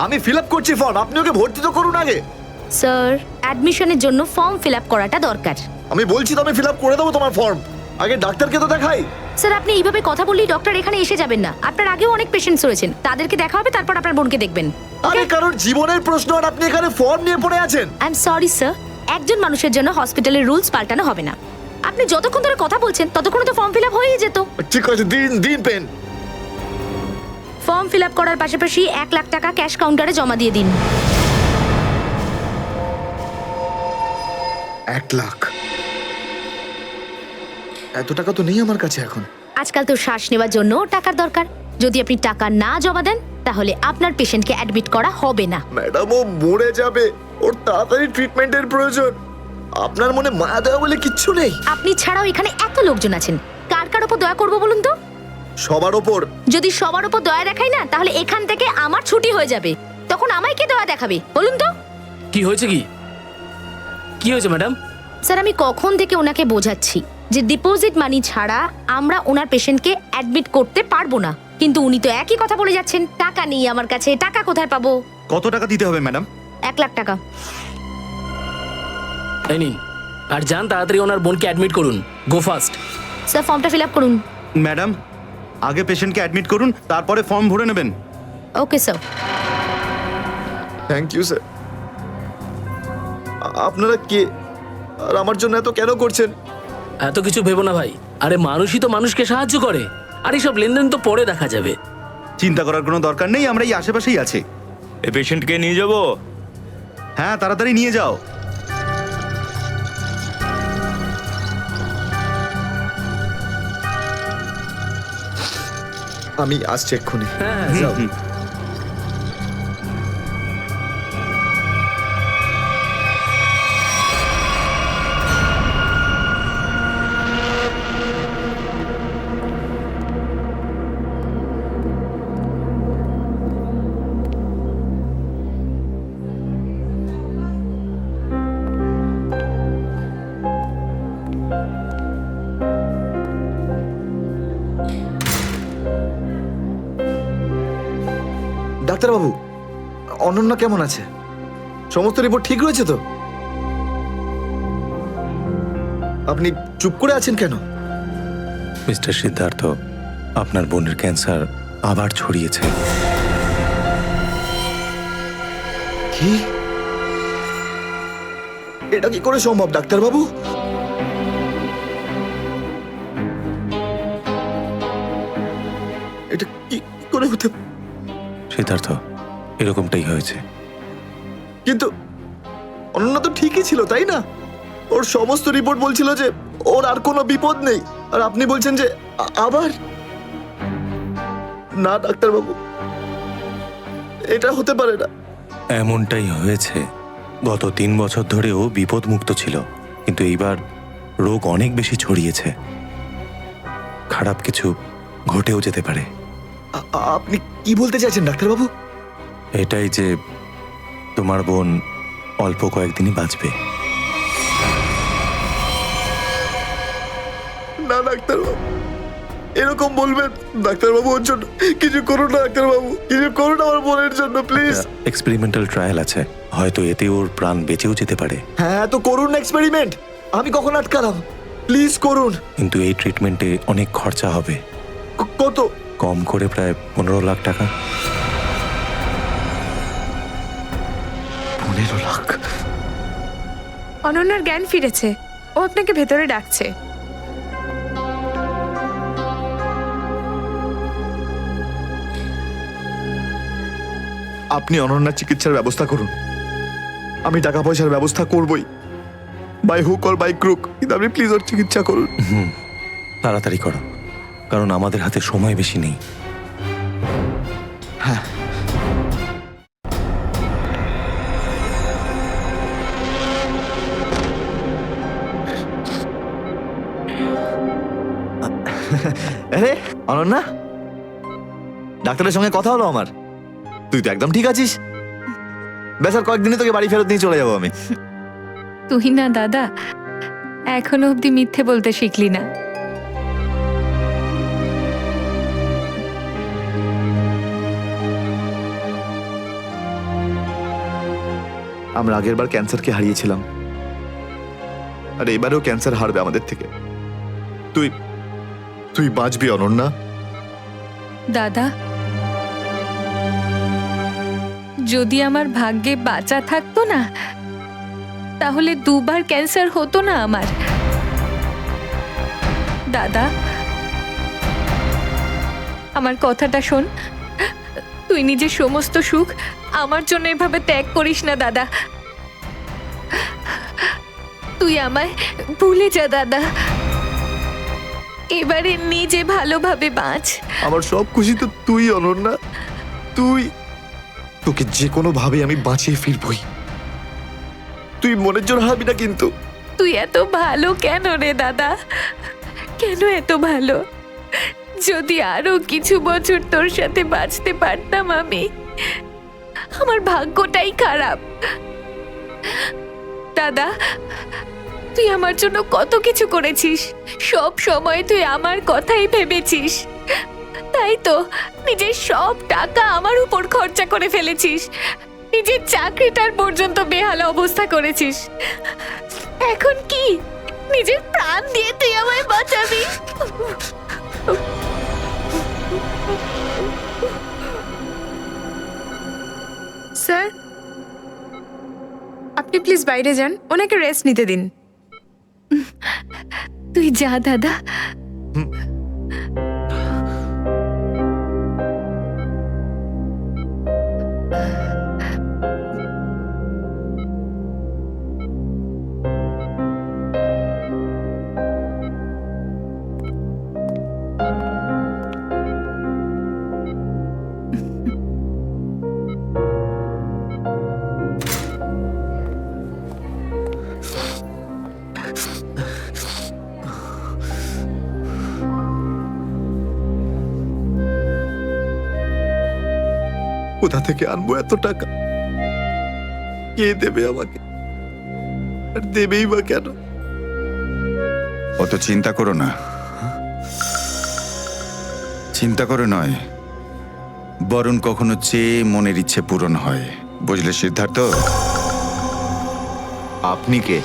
আমি fill up করছি form, আপনি ওকে ভর্তি তো করুন আগে। স্যার, অ্যাডমিশনের জন্য ফর্ম ফিল আপ করাটা দরকার। আমি বলছি তো আমি ফিল আপ করে দেবো তোমার ফর্ম, আগে ডাক্তারকে তো দেখাই। স্যার, আপনি এইভাবে কথা বললেই ডক্টর এখানে এসে যাবেন না। আপনার আগেও অনেক পেশেন্টস রয়েছেন, তাদেরকে দেখা হবে, তারপর আপনার বোনকে দেখবেন। আরে কারোর জীবনের প্রশ্ন আর আপনি এখানে ফর্ম নিয়ে পড়ে আছেন। আই এম সরি স্যার, একজন মানুষের জন্য হসপিটালের রুলস পাল্টানো হবে না। আপনি যতক্ষণ ধরে কথা বলছেন ততক্ষণ তো ফর্ম ফিল আপ হয়েই যেত। ঠিক আছে, দিন দিন পেন। ফর্ম ফিল আপ করার পাশাপাশি 1 লাখ টাকা ক্যাশ কাউন্টারে জমা দিয়ে দিন। 1 লাখ? এত টাকা তো নেই আমার কাছে এখন। আজকাল তো শ্বাস নেওয়ার জন্য টাকার দরকার। যদি আপনি টাকা না জমা দেন তাহলে আপনার পেশেন্টকে অ্যাডমিট করা হবে না। ম্যাডাম, ও মরে যাবে, ওর তাড়াতাড়ি ট্রিটমেন্টের প্রয়োজন। আপনার মনে মায়া দেওয়া বলে কিচ্ছু নেই? আপনি ছাড়াও এখানে এত লোকজন আছেন, কার কার উপর দয়া করবো বলুন তো? সবার ওপর। যদি সবার উপর দয়া দেখাই না, তাহলে এখান থেকে আমার ছুটি হয়ে যাবে। তখন আমায় কে দয়া দেখাবে বলুন তো? কি হয়েছে? কি হয়েছে ম্যাডাম? স্যার, আমি কখন থেকে ওনাকে বোঝাচ্ছি যে ডিপোজিট মানি ছাড়া আমরা ওনার পেশেন্টকে অ্যাডমিট করতে পারবো না, কিন্তু উনি তো একই কথা বলে যাচ্ছেন। টাকা নেই আমার কাছে, টাকা কোথায় পাবো? কত টাকা দিতে হবে ম্যাডাম? 1 লাখ টাকা। এই নিন, আর যান তাড়াতাড়ি ওনার বোনকে অ্যাডমিট করুন। Go fast. স্যার, ফর্মটা ফিল আপ করুন। ম্যাডাম, আগে পেশেন্টকে অ্যাডমিট করুন, তারপরে ফর্ম ভরে নেবেন। Okay sir. Thank you sir. আপনারা কে আর আমার জন্য এত কেন করছেন? এত কিছু ভেবো না ভাই, আরে মানুষই তো মানুষকে সাহায্য করে, আর এইসব লেনদেন তো পরে দেখা যাবে। চিন্তা করার কোনো দরকার নেই, আমরা এই আশেপাশেই আছি। এই পেশেন্টকে নিয়ে যাব? হ্যাঁ, তাড়াতাড়ি নিয়ে যাও। আমি আসছি এক্ষুনি। হ্যাঁ, যাও। ডাক্তারবাবু, অনন্যা কেমন আছে? সমস্ত রিপোর্ট ঠিক রয়েছে তো? আপনি চুপ করে আছেন কেন? মিস্টার সিদ্ধার্থ, আপনার বোনের ক্যান্সার আবার ছড়িয়েছে। কি? এটা কি করে সম্ভব ডাক্তারবাবু? এটা কি করে হতে? সিদ্ধার্থ, এরকমটাই হয়েছে। কিন্তু অনন্যা তো ঠিকই ছিল, তাই না? ওর সমস্ত রিপোর্ট বলছিল যে ওর আর কোনো বিপদ নেই, আর আপনি বলছেন যে আবার? না ডাক্তারবাবু, এটা হতে পারে না। এমনটাই হয়েছে। গত 3 বছর ধরেও বিপদমুক্ত ছিল, কিন্তু এইবার রোগ অনেক বেশি ছড়িয়েছে। খারাপ কিছু ঘটেও যেতে পারে। আপনি কি বলতে চাইছেন ডাক্তারবাবু? এটাই যে তোমার বোন অল্প কয়েকদিনই বাঁচবে। না ডাক্তারবাবু, এরকম বলবেন? ডাক্তারবাবু, ওর জন্য কিছু করুন না ডাক্তারবাবু, কিছু করুন আমার বোনের জন্য প্লিজ। এক্সপেরিমেন্টাল ট্রায়াল আছে, হয়তো এতে ওর প্রাণ বেঁচেও যেতে পারে। হ্যাঁ, তো করুন এক্সপেরিমেন্ট, আমি কখন আটকালাম? প্লিজ করুন। কিন্তু এই ট্রিটমেন্টে অনেক খরচা হবে। কত? কম করে প্রায় 15 লাখ টাকা। 15 লাখ? অনন্যার জ্ঞান ফিরেছে, ও আপনাকে ভেতরে ডাকছে। আপনি অনন্যার চিকিৎসার ব্যবস্থা করুন, আমি টাকা পয়সার ব্যবস্থা করবই, by hook or by crook, কিন্তু আপনি প্লিজ ওর চিকিৎসা করুন। তাড়াতাড়ি করো, কারণ আমাদের হাতে সময় বেশি নেই। হ্যাঁ। আরে অনন্যা, ডাক্তারের সঙ্গে কথা হলো আমার, তুই তো একদম ঠিক আছিস। বেশ, আর কয়েকদিনে তোকে বাড়ি ফেরত নিয়ে চলে যাবো আমি। তুই না দাদা, এখনো অব্দি মিথ্যে বলতে শিখলি না। আমরা আগের বার ক্যান্সারকে হারিয়েছিলাম, আর এবারেও ক্যান্সার হারবে আমাদের থেকে। তুই তুই বাঁচবি অনন্যা। দাদা, যদি আমার ভাগ্যে বাঁচা থাকতো না, তাহলে দুবার ক্যান্সার হতো না আমার। দাদা, আমার কথাটা শোন। তুই নিজের সমস্ত সুখ আমার জন্য এভাবে ত্যাগ করিস না দাদা। তুই আমায় ভুলে যা দাদা। এবারে নিজে ভালোভাবে বাঁচ। আমার সব খুশি তো তুই অনন্যা। তুই, তোকে যে কোনো ভাবে আমি বাঁচিয়ে ফিরবই। তুই মনের জোর হারাবি না কিন্তু। তুই এত ভালো কেন রে দাদা? কেন এত ভালো? যদি আরো কিছু বছর তোর সাথে বাঁচতে পারতাম আমি। আমার ভাগ্যটাই খারাপ। দাদা, তুই আমার জন্য কত কিছু করেছিস। সব সময় তুই আমার কথাই ভেবেছিস। তাই তো নিজের সব টাকা আমার উপর খরচা করে ফেলেছিস। নিজের চাকরিটার পর্যন্ত বেহাল অবস্থা করেছিস। এখন কি নিজের প্রাণ দিয়ে তুই আমায় বাঁচাবি? স্যার, আপনি প্লিজ বাইরে যান, ওনাকে রেস্ট নিতে দিন। তুই যা দাদা। কোথা থেকে আনবো এত টাকা? কে দেবে আমাকে? আর দেবেই বা কেন? অত চিন্তা করো না। চিন্তা করে নয়, বরং কখনো চেয়ে মনের ইচ্ছে পূরণ হয়। বুঝলে সিদ্ধার্থ? আপনি কে?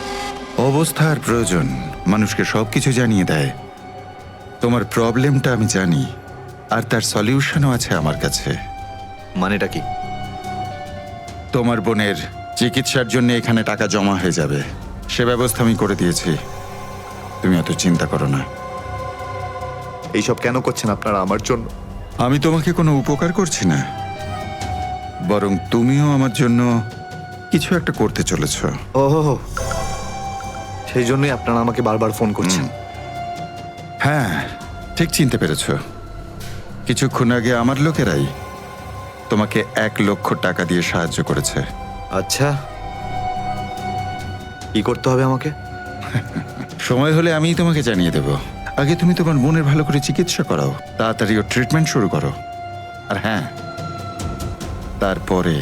অবস্থার প্রয়োজন মানুষকে সবকিছু জানিয়ে দেয়। তোমার প্রবলেমটা আমি জানি, আর তার সলিউশনও আছে আমার কাছে। মানেটা কি? তোমার বোনের চিকিৎসার জন্য এখানে টাকা জমা হয়ে যাবে, সে ব্যবস্থা আমি করে দিয়েছি। তুমি অত চিন্তা করো না। এইসব কেন করছেন আপনারা আমার জন্য? আমি তোমাকে কোনো উপকার করছি না, বরং তুমিও আমার জন্য কিছু একটা করতে চলেছ। ওহো, সেই জন্যই আপনারা আমাকে বারবার ফোন করছেন। হ্যাঁ, ঠিক চিনতে পেরেছ। কিছুক্ষণ আগে আমার লোকেরাই তোমাকে 1 লক্ষ টাকা দিয়ে সাহায্য করেছে। আচ্ছা, কি করতে হবে আমাকে? সময় হলে আমিই তোমাকে জানিয়ে দেব। আগে তুমি তোমার বোনের ভালো করে চিকিৎসা করাও, তাড়াতাড়ি ওর ট্রিটমেন্ট শুরু করো। আর হ্যাঁ, তারপরে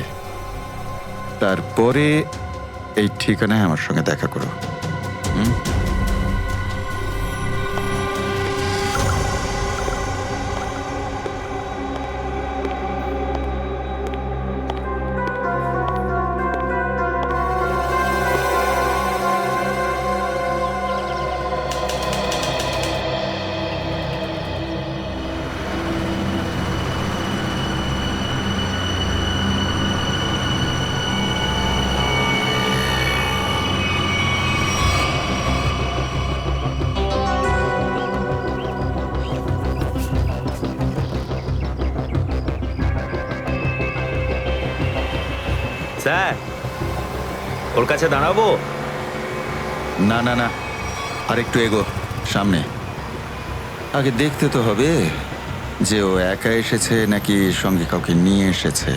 তারপরে এই ঠিকানায় আমার সঙ্গে দেখা করো। স্যার, ওর কাছে দাঁড়াবো? না না না, আর একটু এগো সামনে। আগে দেখতে তো হবে যে ও একা এসেছে নাকি সঙ্গে কাউকে নিয়ে এসেছে।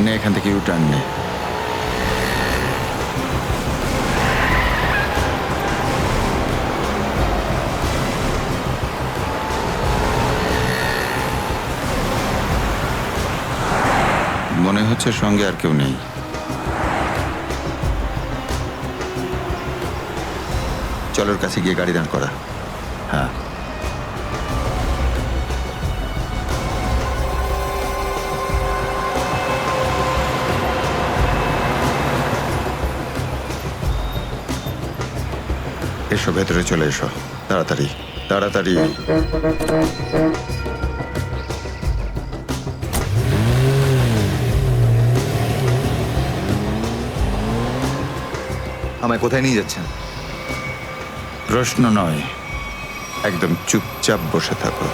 নে, এখান থেকে ইউটার্ন নে। মনে হচ্ছে সঙ্গে আর কেউ নেই। চলোর কাছে গিয়ে গাড়ি দাঁড় করা। হ্যাঁ, এসো ভেতরে চলে এসো, তাড়াতাড়ি তাড়াতাড়ি। আমায় কোথায় নিয়ে যাচ্ছেন? প্রশ্ন নয়, একদম চুপচাপ বসে থাকো।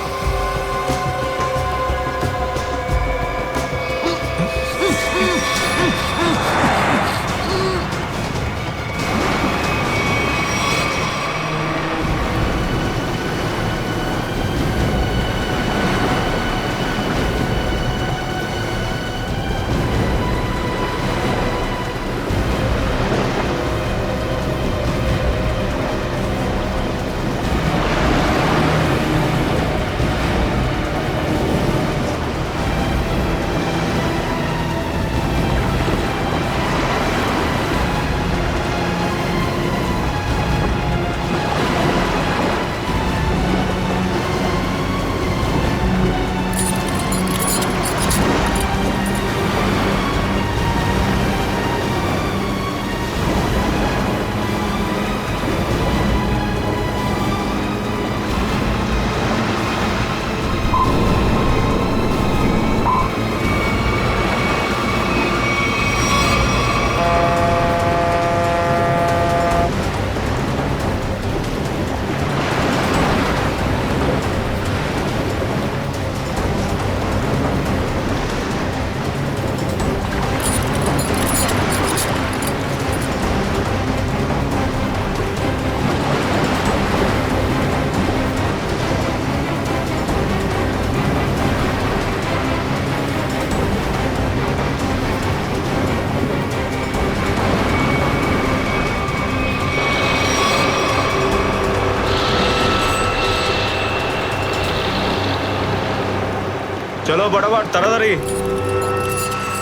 চলো বড়াবট, তাড়াতাড়ি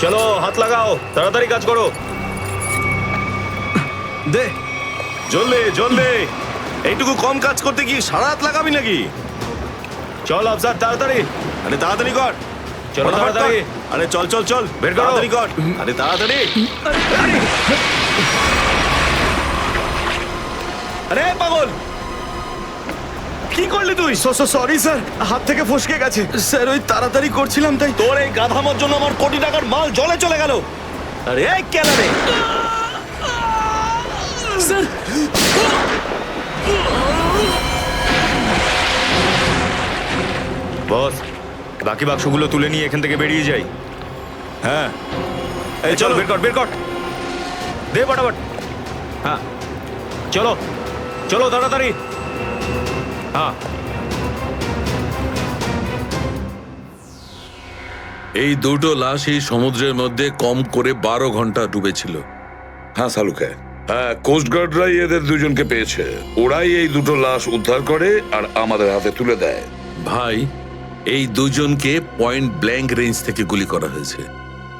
চলো, হাত লাগাও, তাড়াতাড়ি কাজ করো। দে, জলদি জলদি, এইটুকু কম কাজ করতে কি সারা রাত লাগাবি নাকি? চল আফসার, তাড়াতাড়ি। আরে তাড়াতাড়ি কর। চলো ফটাফট তাড়াতাড়ি। কর। আরে চল চল চল, বের করো। তাড়াতাড়ি কর। আরে তাড়াতাড়ি। আরে পাগল, কি করলি তুই? সরি স্যার, হাত থেকে ফসকে গেছে স্যার। ওই তাড়াতাড়ি করছিলাম তাই। তোর এই গাধামোর জন্য আমার কোটি টাকার মাল জলে চলে গেল। আরে এই কেলারে, স্যার বস, বাকি বাক্সগুলো তুলে নিয়ে এখান থেকে বেরিয়ে যাই। হ্যাঁ এই চলো, বের কর বের কর, দে ফটাফট। হ্যাঁ চলো চলো তাড়াতাড়ি। হ্যাঁ এই দুটো লাশই সমুদ্রের মধ্যে কম করে 12 ঘন্টা ডুবেছিল। হ্যাঁ সালুকে, হ্যাঁ কোস্টগার্ডরাই এদের দুজনকে পেয়েছে। ওরাই এই দুটো লাশ উদ্ধার করে আর আমাদের হাতে তুলে দেয়। ভাই, এই দুজনকে পয়েন্ট ব্ল্যাঙ্ক রেঞ্জ থেকে গুলি করা হয়েছে।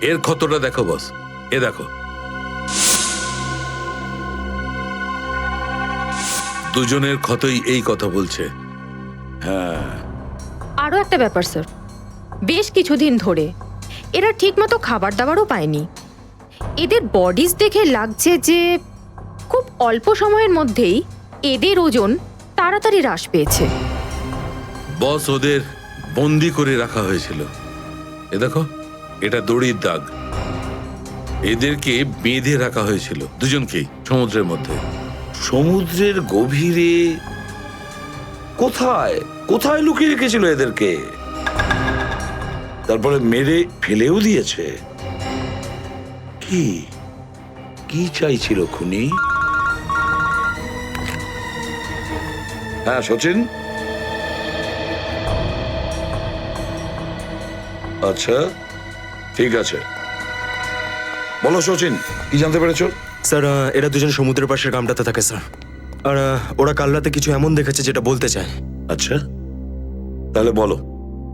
এর ক্ষতটা দেখো বস, এ দেখো। দুজনের ক্ষতই এই কথা বলছে। হ্যাঁ, আরও একটা ব্যাপার স্যার, বেশ কিছুদিন ধরে এরা ঠিকমতো খাবার দাবারও পায়নি। এদের বডিজ দেখে লাগছে যে খুব অল্প সময়ের মধ্যেই এদের ওজন তাড়াতাড়ি হ্রাস পেয়েছে। বস, ওদের বন্দি করে রাখা হয়েছিল। এ দেখো, এটা দড়ির দাগ। এদেরকে বেঁধে রাখা হয়েছিল দুজনকেই সমুদ্রের মধ্যে। সমুদ্রের গভীরে কোথায় কোথায় লুকিয়ে রেখেছিল এদেরকে, তারপরে মেরে ফেলেও দিয়েছে। কি কি চাইছিল খুনি? হ্যাঁ সচিন, আচ্ছা ঠিক আছে, বলো সচিন, কি জানতে পেরেছো? স্যার, এরা দুজন সমুদ্রের পাশের গ্রামটাতে থাকে স্যার। আর ওরা কাল রাতে কিছু এমন দেখেছে যেটা বলতে চায়। আচ্ছা, তাহলে বলো,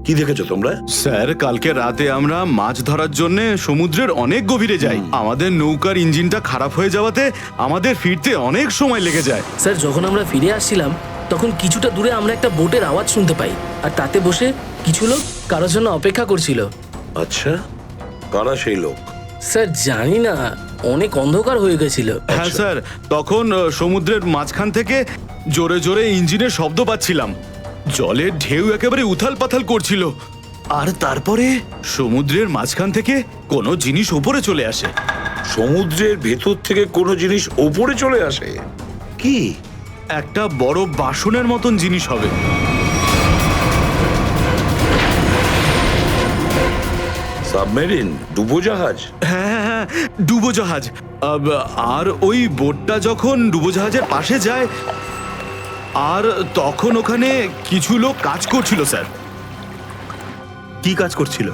কি দেখেছো তোমরা? স্যার, কালকে রাতে আমরা মাছ ধরার জন্য সমুদ্রের অনেক গভীরে যাই। আমাদের নৌকার ইঞ্জিনটা খারাপ হয়ে যাওয়াতে আমাদের ফিরতে অনেক সময় লেগে যায়। স্যার, যখন আমরা ফিরে আসছিলাম তখন কিছুটা দূরে আমরা একটা বোটের আওয়াজ শুনতে পাই, আর তাতে বসে কিছু লোক কারোর জন্য অপেক্ষা করছিল। আচ্ছা, কারা সেই লোক? স্যার জানি না, অনেক অন্ধকার হয়ে গেছিল। হ্যাঁ স্যার, তখন সমুদ্রের মাঝখান থেকে জোরে জোরে ইঞ্জিনের শব্দ পাচ্ছিলাম। জলের ঢেউ একেবারে উথাল পাথাল করছিল। আর তারপরে সমুদ্রের মাঝখান থেকে কোনো জিনিস উপরে চলে আসে। সমুদ্রের ভেতর থেকে কোনো জিনিস ওপরে চলে আসে? কি? একটা বড় বাসনের মতন জিনিস হবে। সাবমেরিন, ডুবোজাহাজ? হ্যাঁ হ্যাঁ, ডুবোজাহাজ। আর ওই বোটটা যখন ডুবোজাহাজের পাশে যায়, আর তখন ওখানে কিছু লোক কাজ করছিল স্যার। কি কাজ করছিল?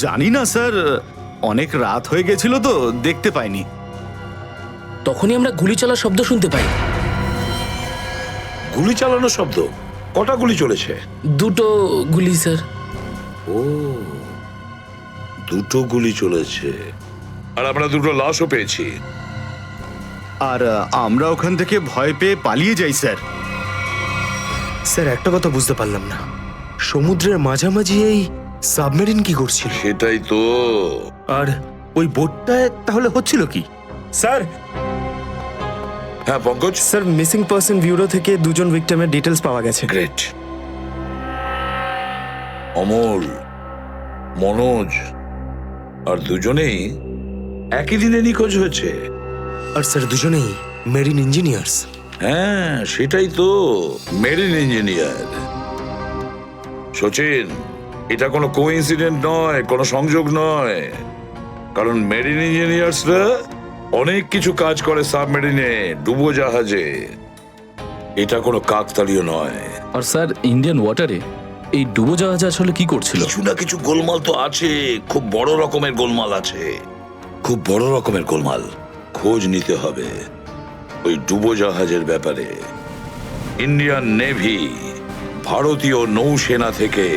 জানি না স্যার, অনেক রাত হয়ে গেছিল তো দেখতে পাইনি। তখনই আমরা গুলি চলার শব্দ শুনতে পাই। গুলি চালানোর শব্দ? কটা গুলি চলেছে? 2টো গুলি স্যার। ও, 2টো গুলি চলেছে। আর আমরা 2টো লাশও পেয়েছি। আর আমরা ওখান থেকে ভয় পেয়ে পালিয়ে যাই স্যার। স্যার একটা কথা বুঝতে পারলাম না, সমুদ্রের মাঝামাঝি এই সাবমেরিন কি করছিল? সেটাই তো। আর ওই বোটটায় তাহলে হচ্ছিল কি? স্যার, হ্যাঁ Pankaj? Sir missing person bureau থেকে 2জন ভিক্টিমের ডিটেলস পাওয়া গেছে। গ্রেট। অমল, মনোজ আর দুজনেই একই দিনে নিখোঁজ হয়েছে। আর স্যার দুজনেই মেরিন ইঞ্জিনিয়ার্স। হ্যাঁ সেটাই তো, মেরিন ইঞ্জিনিয়ার। সচিন, এটা কোনো কোইন্সিডেন্ট নয়, কোনো সংযোগ নয়। কারণ মেরিন ইঞ্জিনিয়ার্সরা অনেক কিছু কাজ করে সাবমেরিনে, ডুবোজাহাজে। এটা কোনো কাকতালীয় নয়। আর স্যার ইন্ডিয়ান ওয়াটারে এই ডুবোজাহাজ আসলে কি করছিল? কিছু না কিছু গোলমাল তো আছে, খুব বড় রকমের গোলমাল আছে, খুব বড় রকমের গোলমাল। খোঁজ নিতে হবে ওই ডুবোজাহাজের ব্যাপারে। ইন্ডিয়ান নেভি, ভারতীয় নৌসেনা থেকে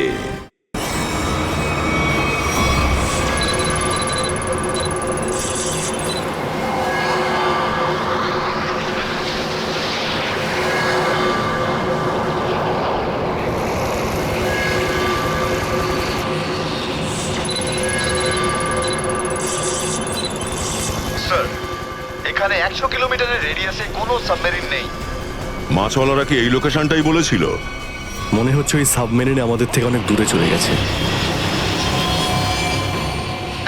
এখানে 100 কিলোমিটারের রেডিয়াসে কোনো সাবমেরিন নেই। মাছওয়ালারা কি এই লোকেশনটাই বলেছিল? মনে হচ্ছে ওই সাবমেরিন আমাদের থেকে অনেক দূরে চলে গেছে।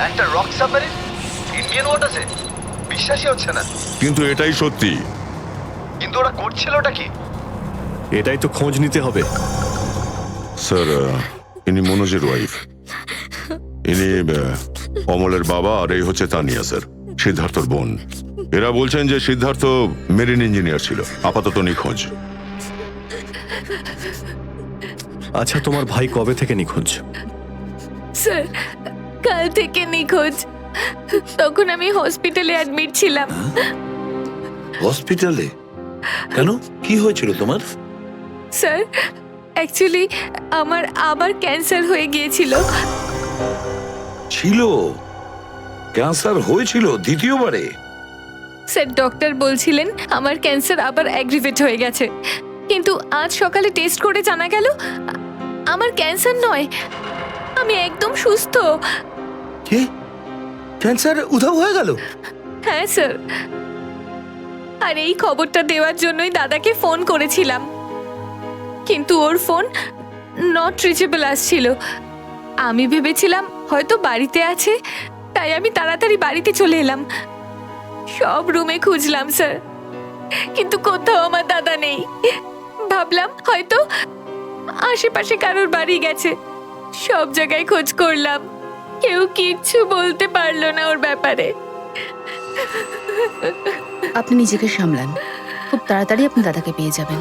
একটা রক সাবমেরিন ইন্ডিয়ান ওয়াটারে? বিশ্বাসই হচ্ছে না। কিন্তু এটাই সত্যি। কিন্তু ওরা করছিলটা কি? এটাই তো খোঁজ নিতে হবে। স্যার, ইনি মনোজের ওয়াইফ। ইনি অমলের বাবা, আর এই হচ্ছে তানিয়া স্যার, সিদ্ধার্থর বোন। এরা বলছেন যে সিদ্ধার্থ মেরিন ইঞ্জিনিয়ার ছিল, আপাতত নিখোঁজ। আচ্ছা, তোমার ভাই কবে থেকে নিখোঁজ? স্যার কাল থেকে নিখোঁজ। তখন আমি হসপিটালে অ্যাডমিট ছিলাম। হসপিটালে? কেন, কি হয়েছিল তোমার? স্যার অ্যাকচুয়ালি আমার আবার ক্যান্সার হয়ে গিয়েছিল। ছিল? ক্যান্সার হয়েছিল দ্বিতীয়বারে? স্যার ডক্টর বলছিলেন আমার ক্যান্সার আবার অ্যাগ্রিভেট হয়ে গেছে, কিন্তু আজ সকালে টেস্ট করে জানা গেল আমার ক্যান্সার নয়, আমি একদম সুস্থ। কি? ক্যান্সার উধাও হয়ে গেল? হ্যাঁ স্যার, আর এই খবরটা দেওয়ার জন্যই দাদাকে ফোন করেছিলাম, কিন্তু ওর ফোন নট রিচেবল আসছিল। আমি ভেবেছিলাম হয়তো বাড়িতে আছে, তাই আমি তাড়াতাড়ি বাড়িতে চলে এলাম। সব রুমে খুঁজলাম স্যার, কিন্তু কোথাও আমার দাদা নেই। ভাবলাম হয়তো আশেপাশে কারোর বাড়ি গেছে। সব জায়গায় খোঁজ করলাম, কেউ কিচ্ছু বলতে পারলো না ওর ব্যাপারে। আপনি নিজেকে সামলান, খুব তাড়াতাড়ি আপনি দাদাকে পেয়ে যাবেন।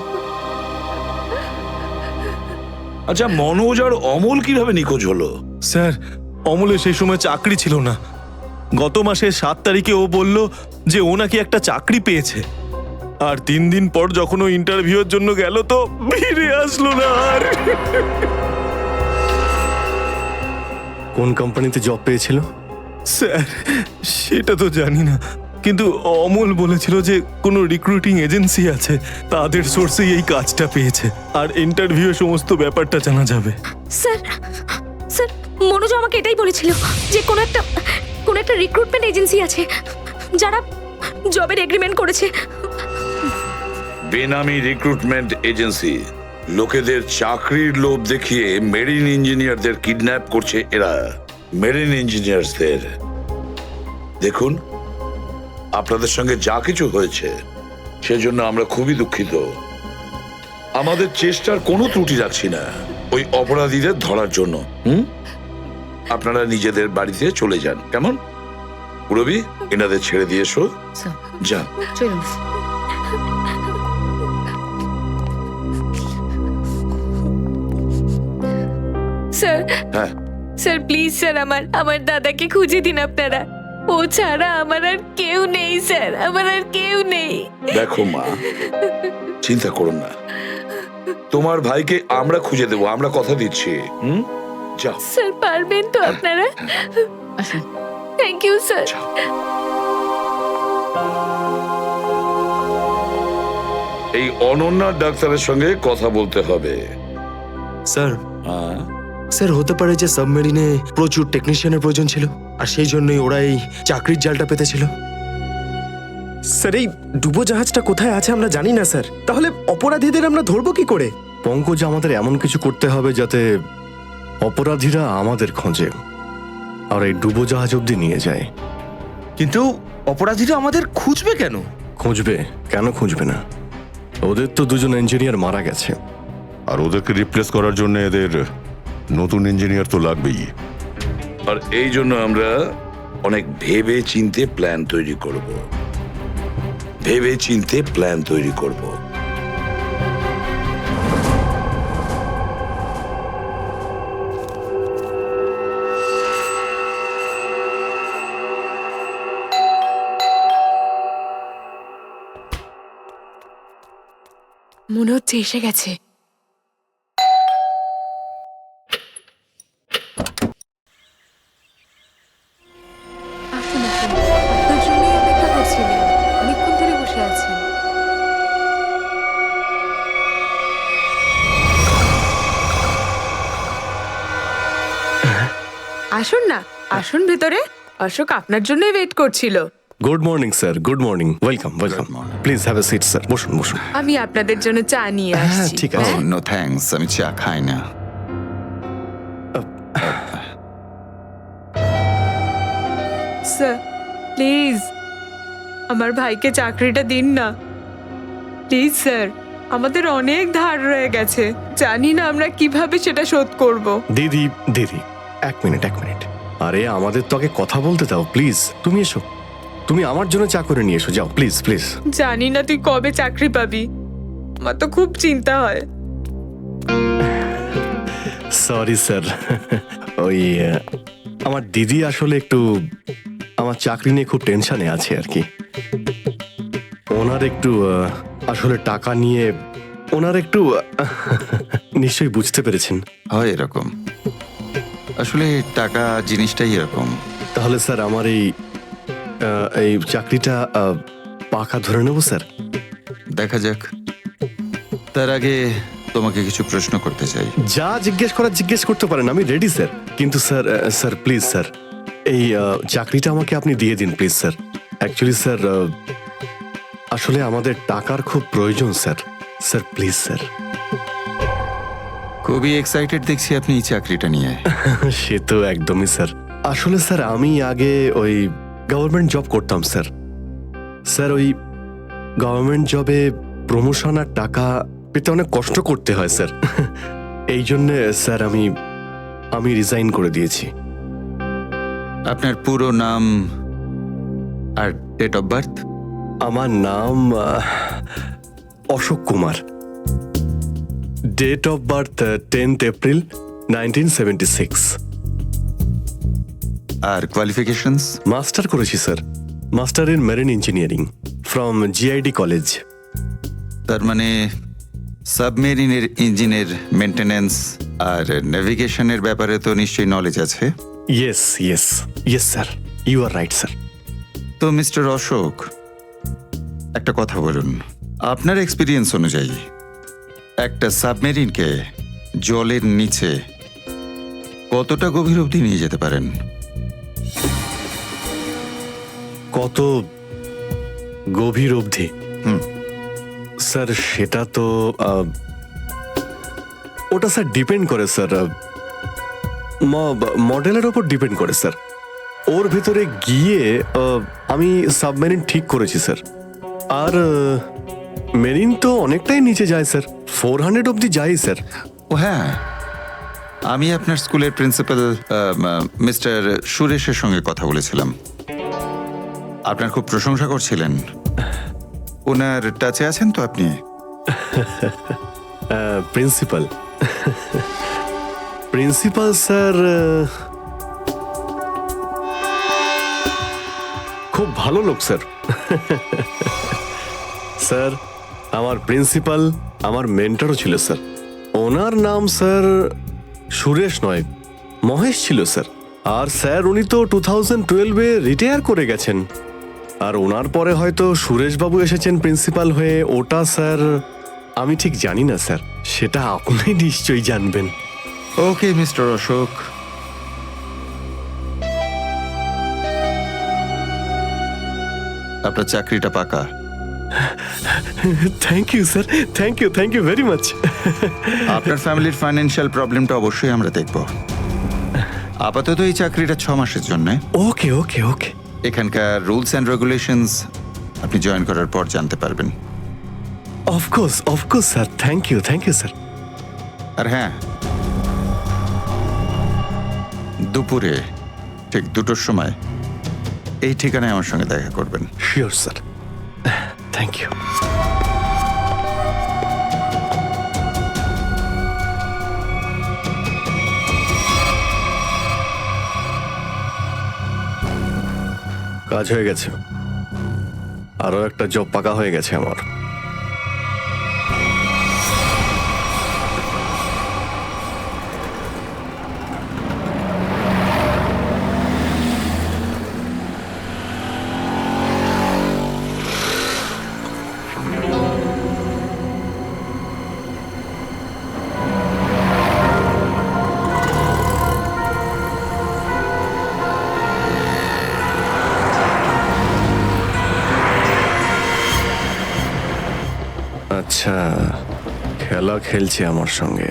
আচ্ছা, মনোজ আর অমল কিভাবে নিখোঁজ হলো? স্যার, অমলের সেই সময় চাকরি ছিল না। গত মাসের 7 তারিখে ও বলল যে ও নাকি একটা চাকরি পেয়েছে, আর 3 দিন পর যখন ও ইন্টারভিউর জন্য গেল তো ফিরে আসলো না আর। কোন কোম্পানিতে জব পেয়েছিল? স্যার সেটা তো জানি না, কিন্তু অমল বলেছিল যে কোনো রিক্রুটিং এজেন্সি আছে, তাদের সোর্সেই এই কাজটা পেয়েছে, আর ইন্টারভিউ সমস্ত ব্যাপারটা জানা যাবে। স্যার স্যার মনোজ আমাকে এটাই বলেছিল যে কোনো একটা রিক্রুটমেন্ট এজেন্সি আছে যারা জবের এগ্রিমেন্ট করেছে। বেনামি রিক্রুটমেন্ট এজেন্সি লোকেদের চাকরির লোভ দেখিয়ে মেরিন ইঞ্জিনিয়ারদের কিডন্যাপ করছে এরা। মেরিন ইঞ্জিনিয়ারদের দেখুন, আপনাদের সঙ্গে যা কিছু হয়েছে সেজন্য আমরা খুবই দুঃখিত। আমাদের চেষ্টার কোনো ত্রুটি রাখছি না ওই অপরাধীদের ধরার জন্য। আপনারা নিজেদের বাড়িতে চলে যান, কেমন? পুরবি, এনাদের ছেড়ে দিয়ে এসো। যান। চলুন। স্যার হ্যাঁ, স্যার প্লিজ স্যার আমার দাদাকে খুঁজে দিন আপনারা। ও ছাড়া আমার আর কেউ নেই স্যার, আমার আর কেউ নেই। দেখো মা, চিন্তা করুন না, তোমার ভাইকে আমরা খুঁজে দেবো, আমরা কথা দিচ্ছি। যাও। স্যার পারবেন তো আপনারা? আসুন। Thank you sir. এই অনন্যা ডাক্তারের সঙ্গে কথা বলতে হবে। স্যার হ্যাঁ, স্যার হতে পারে যে সাবমেরিনে প্রচুর টেকনিশিয়ানের প্রয়োজন ছিল আর সেই জন্যই ওরা এই চাকরির জালটা পেতেছিল। স্যার এই ডুবো জাহাজটা কোথায় আছে আমরা জানি না স্যার, তাহলে অপরাধীদের আমরা ধরবো কি করে? পঙ্কজ, আমাদের এমন কিছু করতে হবে যাতে অপরাধীরা আমাদের খোঁজে আর এই ডুবোজাহাজ অবধি নিয়ে যায়। কিন্তু অপরাধীরা আমাদের খুঁজবে কেন? খুঁজবে কেন? খুঁজবে না? ওদের তো দুজন ইঞ্জিনিয়ার মারা গেছে। আর ওদেরকে রিপ্লেস করার জন্য এদের নতুন ইঞ্জিনিয়ার তো লাগবেই। আর এই জন্য আমরা অনেক ভেবে চিন্তে প্ল্যান তৈরি করব। ভেবে চিন্তে প্ল্যান তৈরি করব। মনে হচ্ছে এসে গেছে। আসুন আসুন, আপনার জন্যই অপেক্ষা করছিলাম, অনেকক্ষণ ধরে বসে আছেন। আসুন না, আসুন ভেতরে। অশোক আপনার জন্যই ওয়েট করছিল। Good morning sir, good morning. Welcome welcome. Please have a seat sir. বসুন বসুন। আমি আপনাদের জন্য চা নিয়ে হ্যাঁ আসছি। ঠিক আছে। নো থ্যাঙ্কস, আমি চা খাই না। স্যার প্লিজ আমার ভাইকে চাকরিটা দিন না প্লিজ স্যার। আমাদের অনেক ধার রয়ে গেছে, জানি না আমরা কিভাবে সেটা শোধ করব। দিদি দিদি, এক মিনিট এক মিনিট। আরে আমাদের তো আগে কথা বলতে দাও প্লিজ। তুমি এসো, তুমি আমার জন্য চা করে নিয়ে এসো, যাও প্লিজ প্লিজ। জানি না তুই কবে চাকরি পাবি, আমার তো খুব চিন্তা হয়। সরি স্যার, ওই আমার দিদি আসলে একটু আমার চাকরি নিয়ে খুব টেনশনে আছে আর কি। ওনার একটু আসলে টাকা নিয়ে ওনার একটু নিশ্চয়ই বুঝতে পেরেছেন। হয় এরকম, আসলে টাকা জিনিসটাই এরকম। তাহলে স্যার আমার এই চাকরিটা পাকা ধরে নেবো স্যার? দেখা যাক, তার আগে তোমাকে কিছু প্রশ্ন করতে চাই। যা জিজ্ঞেস করার জিজ্ঞেস করতে পারেন, আমি রেডি স্যার। কিন্তু স্যার স্যার প্লিজ স্যার, এই চাকরিটা আমাকে আপনি দিয়ে দিন প্লিজ স্যার। অ্যাকচুয়ালি স্যার আসলে আমাদের টাকার খুব প্রয়োজন স্যার। Sir please sir. খুবই এক্সাইটেড দেখছি আপনি এই চাকরিটা নিয়ে। সে তো একদমই স্যার। আসলে স্যার আমি আগে ওই গভর্নমেন্ট জব করতাম স্যার। স্যার ওই গভর্নমেন্ট জবে প্রমোশন আর টাকা পেতে অনেক কষ্ট করতে হয় স্যার। এই জন্যে স্যার আমি রিজাইন করে দিয়েছি। আপনার পুরো নাম আর ডেট অফ বার্থ? আমার নাম Ashok Kumar. Date of birth 10th April 1976। আর কোয়ালিফিকেশনস? মাস্টার করেছি sir, master in marine engineering from GID college. তার মানে সাবমেরিনের ইঞ্জিনের মেনটেন্যান্স আর নেভিগেশনের ব্যাপারে তো নিশ্চয়ই নলেজ আছে। Yes yes yes sir, you are right sir. তো মিস্টার অশোক, একটা কথা বলুন, আপনার এক্সপিরিয়েন্স অনুযায়ী একটা সাবমেরিনকে জলের নিচে কতটা গভীর অবধি নিয়ে যেতে পারেন? কত গভীর অবধি? স্যার সেটা তো ওটা স্যার ডিপেন্ড করে স্যার, মডেলের ওপর ডিপেন্ড করে স্যার। ওর ভেতরে গিয়ে আমি সাবমেরিন ঠিক করেছি স্যার। আর মেরিন তো অনেকটাই নিচে যায় স্যার, 400 অবধি যাই স্যার। ও হ্যাঁ, আমি আপনার স্কুলের প্রিন্সিপাল মিস্টার সুরেশের সঙ্গে কথা বলেছিলাম। আপনার খুব প্রশংসা করছিলেন। ওনার টাচে আছেন তো আপনি? প্রিন্সিপাল প্রিন্সিপাল স্যার খুব ভালো লোক স্যার। স্যার আমার প্রিন্সিপাল আমার মেন্টরও ছিল স্যার। ওনার নাম স্যার সুরেশ নয়, মহেশ ছিল স্যার। আর স্যার উনি তো 2012-এ রিটায়ার করে গেছেন। আর ওনার পরে হয়তো সুরেশবাবু এসেছেন প্রিন্সিপাল হয়ে, ওটা স্যার আমি ঠিক জানি না স্যার, সেটা আপনি নিশ্চয়ই জানবেন। ওকে মিস্টার অশোক, আপনার চাকরিটা পাকা। Thank you sir, thank you very much. আপনার ফ্যামিলির ফাইন্যান্সিয়াল প্রবলেমটা অবশ্যই আমরা দেখব। আপাতত এই চাকরিটা 6 মাসের জন্য। ওকে ওকে ওকে। এখানকার রুলস অ্যান্ড রেগুলেশনস আপনি জয়েন করার পর জানতে পারবেন। Of course sir, thank you sir. আর হ্যাঁ, দুপুরে ঠিক 2টোর সময় এই ঠিকানায় আমার সঙ্গে দেখা করবেন। Sure sir, thank you. কাজ হয়ে গেছে, আরো একটা জব পাকা হয়ে গেছে আমার। আচ্ছা, খেলা খেলছে আমার সঙ্গে।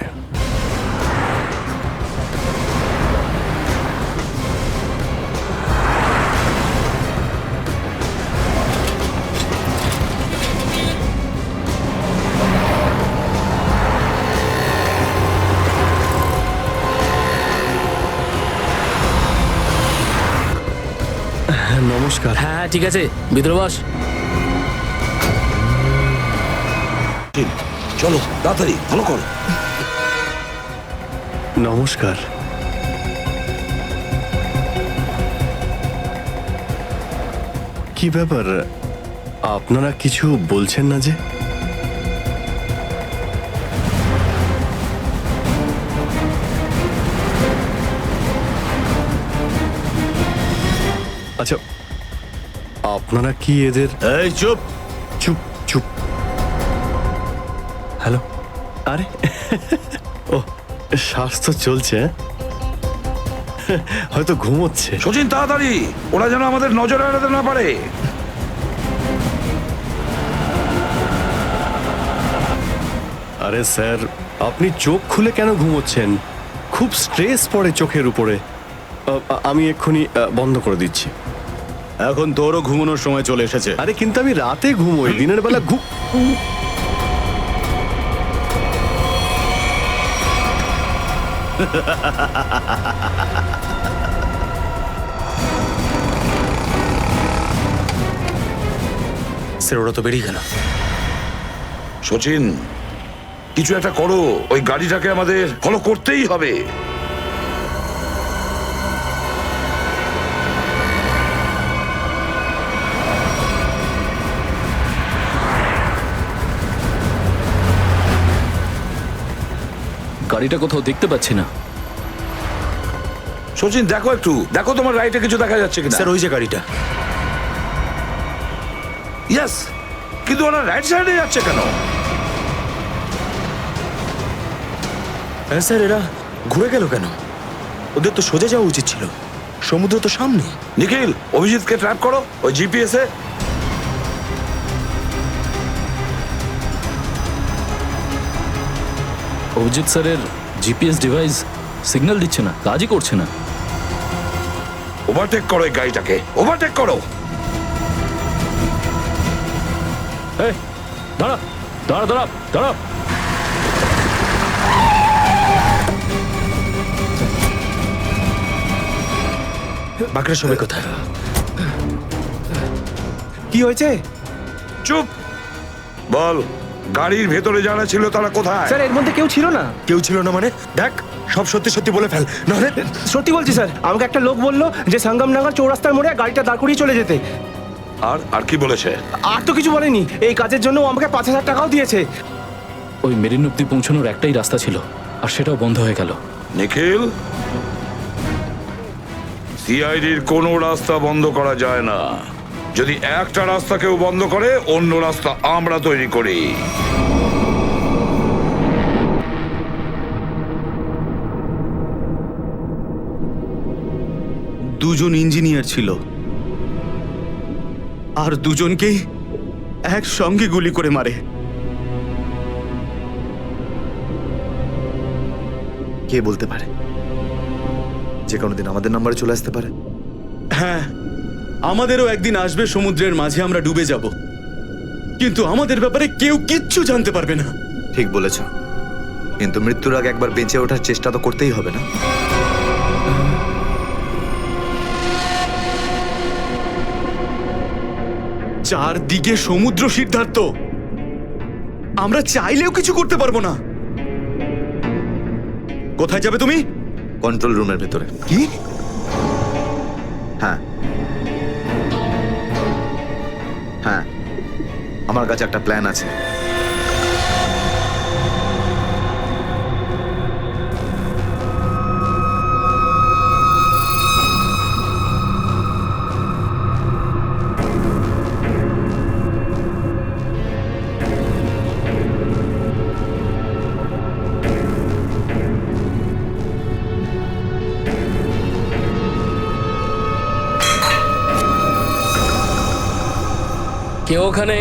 নমস্কার। হ্যাঁ ঠিক আছে, ভিতরে বস। চলো তাড়াতাড়ি, ভালো করো। নমস্কার। কি ব্যাপার, আপনারা কিছু বলছেন না যে? আচ্ছা, আপনারা কি এদের... এই চুপ। চুপ চুপ। হ্যালো, আরে ও স্বাস্থ্য চলছে, হয়তো ঘুমোচ্ছে। সচিন তাড়াতাড়ি, ওরা যেন আমাদের নজরে এড়াতে না পারে। আরে স্যার, আপনি চোখ খুলে কেন ঘুমোচ্ছেন? খুব স্ট্রেস পড়ে চোখের উপরে। আমি এক্ষুনি বন্ধ করে দিচ্ছি। এখন তোরও ঘুমানোর সময় চলে এসেছে। আরে কিন্তু আমি রাতে ঘুমোই, দিনের বেলা স্যার ওরা তো বেরিয়ে গেল। সচিন, কিছু একটা করো, ওই গাড়িটাকে আমাদের ফলো করতেই হবে। গাড়িটা কোথাও দেখতে পাচ্ছি না। সচিন দেখো একটু, দেখো তোমার রাইটে কিছু দেখা যাচ্ছে কিনা। স্যার ওই যে গাড়িটা। ইয়েস, কিন্তু ওরা রাইট সাইডে যাচ্ছে কেন? হ্যাঁ স্যার, এরা ঘুরে গেল কেন? ওদের তো সোজা যাওয়া উচিত ছিল। সমুদ্র তো সামনে। নিখিল, অভিজিৎকে ট্র্যাপ করো ওই জিপিএস এ। অভিজিৎ স্যারের জিপিএস ডিভাইস সিগন্যাল দিচ্ছে না, কাজই করছে না। ওভারটেক করো এই গাড়িটাকে, ওভারটেক করো। এই দাঁড়া দাঁড়া দাঁড়া দাঁড়া। বাকিরা সবাই কোথায়? কি হয়েছে চুপ বল, গাড়ির ভেতরে যারা ছিল তারা কোথায়? স্যার? এর মধ্যে কেউ ছিল না। কেউ ছিল না মানে? দেখ, সব সত্যি সত্যি বলে ফেল, নাহলে। সত্যি বলছি স্যার, আমাকে একটা লোক বললো যে সঙ্গমনগর চৌরাস্তার মোড়ে গাড়িটা দাঁড় করিয়ে চলে যেতে। আর কি বলেছে? আর তো কিছু বলেনি। এই কাজের জন্য ও আমাকে 5,000 টাকাও দিয়েছে। ওই মেরিন অব্দি পৌঁছানোর একটাই রাস্তা ছিল, আর সেটাও বন্ধ হয়ে গেল। নিখিল, সিআইডির কোনো রাস্তা বন্ধ করা যায় না। যদি একটা রাস্তা কেউ বন্ধ করে, অন্য রাস্তা আমরা তৈরি করি। দুজন ইঞ্জিনিয়ার ছিল, আর দুজনকেই একসঙ্গে গুলি করে মারে। কে বলতে পারে যে কোনোদিন আমাদের নাম্বারে চলে আসতে পারে? হ্যাঁ, আমাদেরও একদিন আসবে সমুদ্রের মাঝে আমরা ডুবে যাব, কিন্তু আমাদের ব্যাপারে কেউ কিচ্ছু জানতে পারবে না। ঠিক বলেছ, কিন্তু মৃত্যুর আগে একবার বেঁচে ওঠার চেষ্টা তো করতেই হবে না? চারদিকে সমুদ্র, সিদ্ধার্থ, আমরা চাইলেও কিছু করতে পারবো না। কোথায় যাবে তুমি? কন্ট্রোল রুমের ভেতরে। কি? হ্যাঁ হ্যাঁ, আমার কাছে একটা প্ল্যান আছে। কে ওখানে?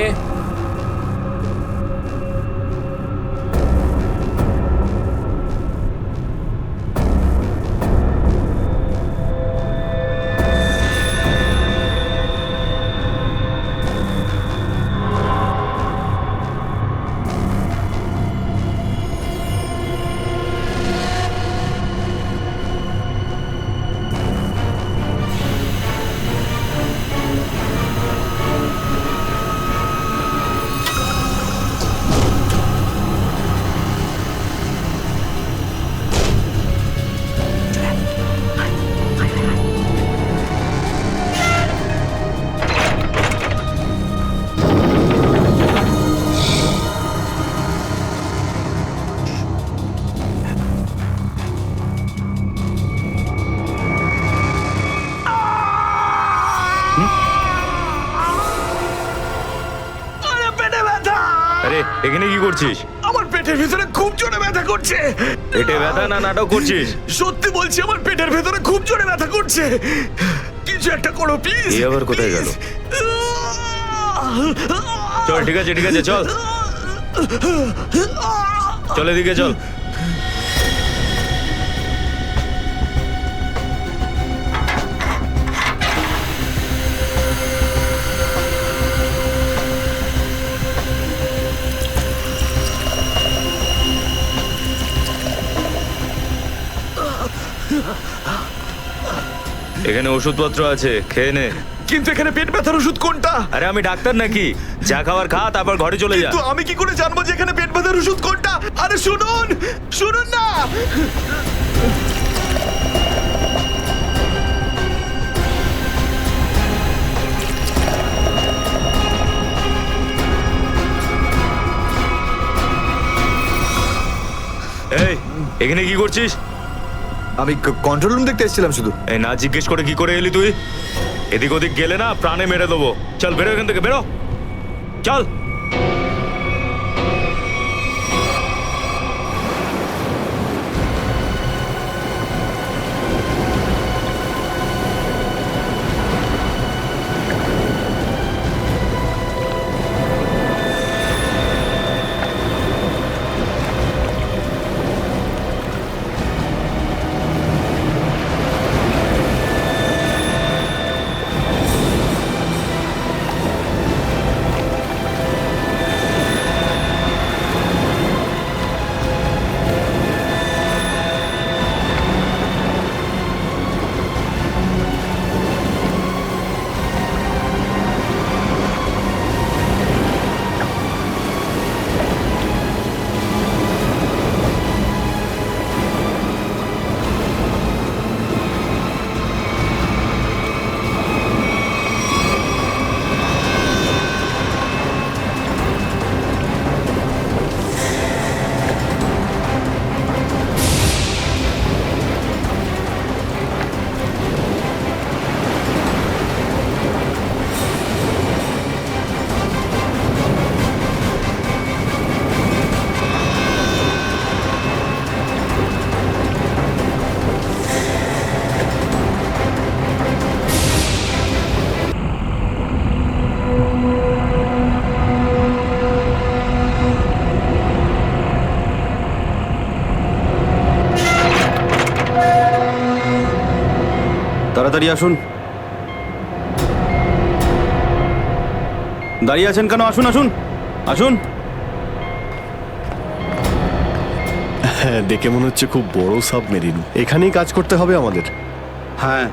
আরে এখানে কি করছিস? আমার পেটের ভিতরে খুব জোরে ব্যথা করছে। পেটে ব্যথা না নাটক করছিস? সত্যি বলছি, আমার পেটের ভেতরে খুব জোরে ব্যথা করছে। কিছু একটা করো প্লিজ। এই আবার কোথায় গেল? চল, ঠিক আছে চল চল, এদিকে চল। এখানে ওষুধপত্র আছে, খেয়ে নে। কিন্তু এখানে পেট ব্যথার ওষুধ কোনটা? আরে আমি ডাক্তার নাকি? যা খাবার খা, তারপর ঘরে চলে যা। কিন্তু আমি কি করে জানবো যে এখানে পেট ব্যথার ওষুধ কোনটা? আরে শুনুন, শুনুন না। এই, এখানে কি করছিস? আমি কন্ট্রোল রুম দেখতে এসেছিলাম শুধু। এই না জিজ্ঞেস করে কি করে এলি তুই? এদিক ওদিক গেলে না প্রাণে মেরে দেবো। চল বেরো এখান থেকে, বেরো, চল। তাড়াতাড়ি আসুন। দাঁড়িয়ে আছেন কেন? আসুন আসুন আসুন। হ্যাঁ, দেখে মনে হচ্ছে খুব বড় সাবমেরিন। এখানেই কাজ করতে হবে আমাদের। হ্যাঁ,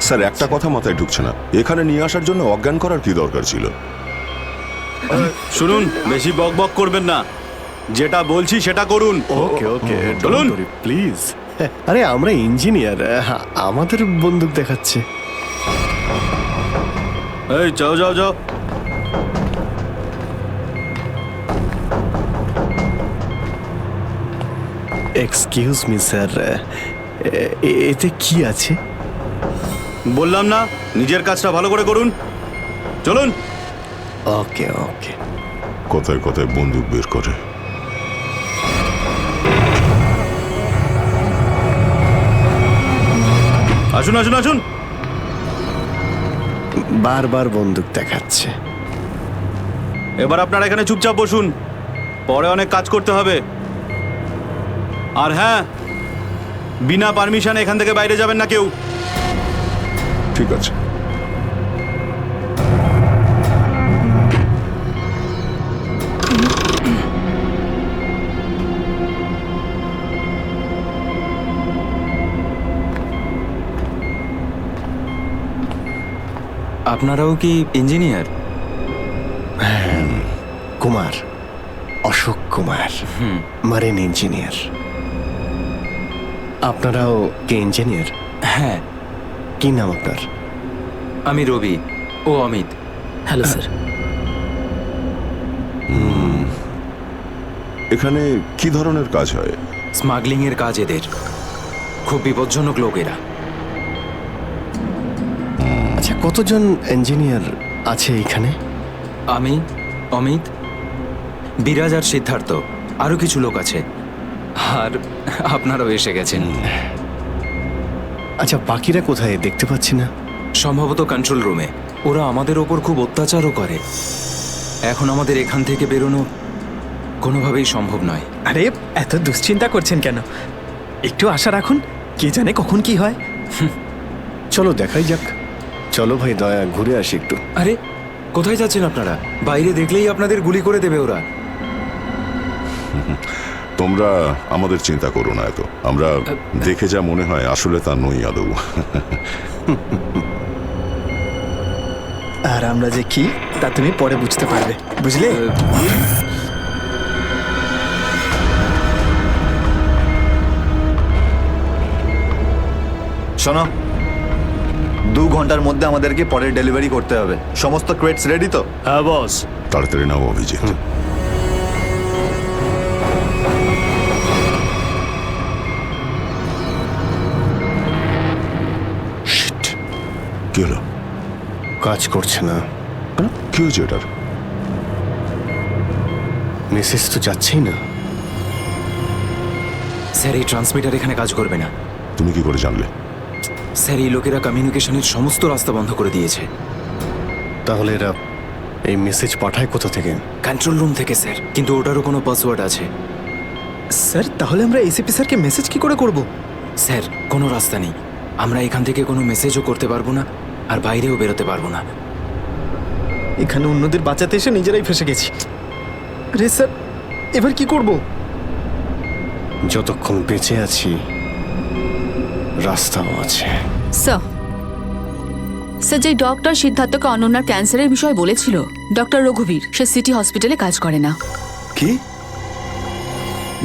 স্যার, একটা কথা মাথায় ঢুকছে না, এখানে নিয়ে আসার জন্য অজ্ঞান করার কি দরকার ছিল? শুনুন, বেশি বক বক করবেন না, যেটা বলছি সেটা করুন। ওকে ওকে, চলুন। প্লিজ। আরে আমরা ইঞ্জিনিয়ার, আমাদের বন্দুক দেখাচ্ছে। এই যাও যাও যাও। এক্সকিউজ মি স্যার, এতে কি আছে? বললাম না, নিজের কাজটা ভালো করে করুন। চলুন। ওকে ওকে। কথায় কথায় বন্দুক বের করে। আসুন আসুন আসুন। বারবার বন্দুক দেখাচ্ছে। এবার আপনারা এখানে চুপচাপ বসুন, পরে অনেক কাজ করতে হবে। আর হ্যাঁ, বিনা পারমিশনে এখান থেকে বাইরে যাবেন না কেউ। ঠিক আছে। আপনারাও কি engineer? Kumar, Ashok Kumar, marine engineer. আপনারাও কি ইঞ্জিনিয়ার? হ্যাঁ। কি নাম আপনার? আমি রবি, ও অমিত। Hello sir. এখানে কি ধরনের কাজ হয়? স্মাগলিং এর কাজ এদের। খুব বিপজ্জনক লোক এরা। আচ্ছা, কতজন ইঞ্জিনিয়ার আছে এখানে? আমি, অমিত, বিরাজ আর সিদ্ধার্থ, আরো কিছু লোক আছে। আর আপনারাও এসে গেছেন। আচ্ছা, বাকিরা কোথায় দেখতে পাচ্ছি না? সম্ভবত কন্ট্রোল রুমে। ওরা আমাদের ওপর খুব অত্যাচারও করে। এখন আমাদের এখান থেকে বেরোনো কোনোভাবেই সম্ভব নয়। আরে এত দুশ্চিন্তা করছেন কেন? একটু আশা রাখুন, কে জানে কখন কি হয়। চলো দেখাই যাক। চলো ভাই, দয়া ঘুরে আসি একটু। আরে কোথায় যাচ্ছেন আপনারা? বাইরে দেখলেই আপনাদের গুলি করে দেবে ওরা। তোমরা আমাদের চিন্তা করো না এত। আমরা দেখে যা মনে হয় আসলে তা নই আদৌ। আর আমরা যে কি তা তুমি পরে বুঝতে পারবে, বুঝলে? শোনো, 2 ঘন্টার মধ্যে আমাদেরকে পরের ডেলিভারি করতে হবে। সমস্ত ক্রেটস রেডি তো? হ্যাঁ বস। তাড়াতাড়ি নাও অভিজিৎ। কি হলো? কাজ করছে না। কি হয়েছে এটার? মেসেজ তো যাচ্ছেই না। স্যার, এই ট্রান্সমিটার এখানে কাজ করবে না। তুমি কি করে জানলে? স্যার, এই লোকেরা কমিউনিকেশনের সমস্ত রাস্তা বন্ধ করে দিয়েছে। তাহলে এরা এই মেসেজ পাঠায় কোথা থেকে? কন্ট্রোল রুম থেকে স্যার, কিন্তু ওটারও কোনো পাসওয়ার্ড আছে। স্যার, তাহলে আমরা এসিপি স্যারকে মেসেজ কি করে করব? স্যার, কোনো রাস্তা নেই। আমরা এখান থেকে কোনো মেসেজও করতে পারবো না, আর বাইরেও বেরোতে পারবো না। এখানে অন্যদের বাঁচাতে এসে নিজেরাই ফেসে গেছি। আরে স্যার, এবার কি করব? যতক্ষণ বেঁচে আছি রাস্তাও আছে। স্যার, যে ডক্টর সিদ্ধার্থকে অনন্যার ক্যান্সারের বিষয় বলেছিল, ডক্টর রঘুবীর, সে সিটি হসপিটালে কাজ করে না। কি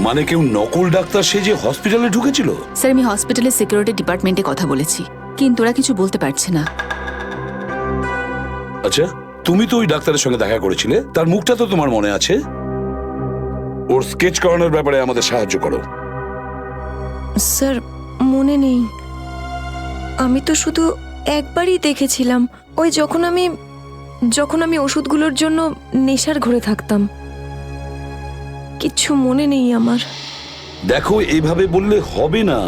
মানে? কেউ নকল ডাক্তার সে যে হসপিটালে ঢুকেছিল? স্যার, আমি হসপিটালের সিকিউরিটি ডিপার্টমেন্টে কথা বলেছি, কিন্তু ওরা কিছু বলতে পারছে না। আচ্ছা, তুমি তো ওই ডাক্তারের সঙ্গে দেখা করেছিলে, তার মুখটা তো তোমার মনে আছে। ওর স্কেচ করানোর ব্যাপারে আমাদের সাহায্য করো। স্যার, মনে নেই। আমি তো শুধু একবারই দেখেছিলাম, ওই যখন আমি ওষুধগুলোর জন্য নেশার ঘরে থাকতাম। কিচ্ছু মনে নেই আমার। দেখো, এইভাবে বললে হবে না।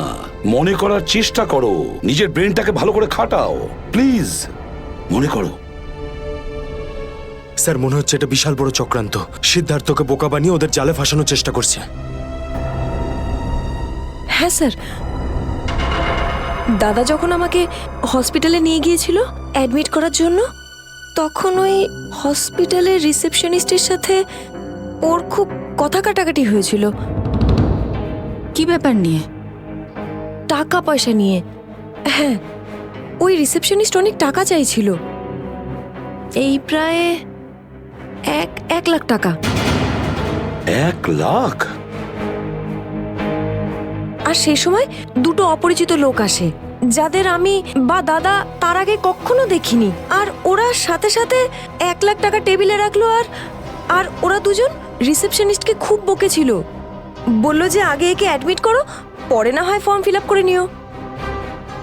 মনে করার চেষ্টা করো, নিজের ব্রেনটাকে ভালো করে খাটাও প্লিজ। মনে করো। স্যার, মনে হচ্ছে এটা বিশাল বড় চক্রান্ত। সিদ্ধার্থকে বোকা বানিয়ে ওদের জালে ফাঁসানোর চেষ্টা করছে। হ্যাঁ স্যার, দাদা যখন আমাকে হসপিটালে নিয়ে গিয়েছিল অ্যাডমিট করার জন্য, তখন ওই হসপিটালের রিসেপশনিস্টের সাথে ওর খুব কথা কাটাকাটি হয়েছিল। কি ব্যাপার নিয়ে? টাকা পয়সা নিয়ে। হ্যাঁ, ওই রিসেপশনিস্ট অনেক টাকা চাইছিল, এই প্রায় 1 লাখ টাকা। 1 লাখ? আর সেই সময় দুটো অপরিচিত লোক আসে, যাদের আমি বা দাদা তার আগে কখনো দেখিনি। আর ওরা সাথে সাথে 1 লাখ টাকা টেবিলে রাখলো। আর ওরা দুজন রিসেপশনিস্টকে খুব বকেছিল, বললো যে আগে একে অ্যাডমিট করো, পরে না হয় ফর্ম ফিল আপ করে নিও।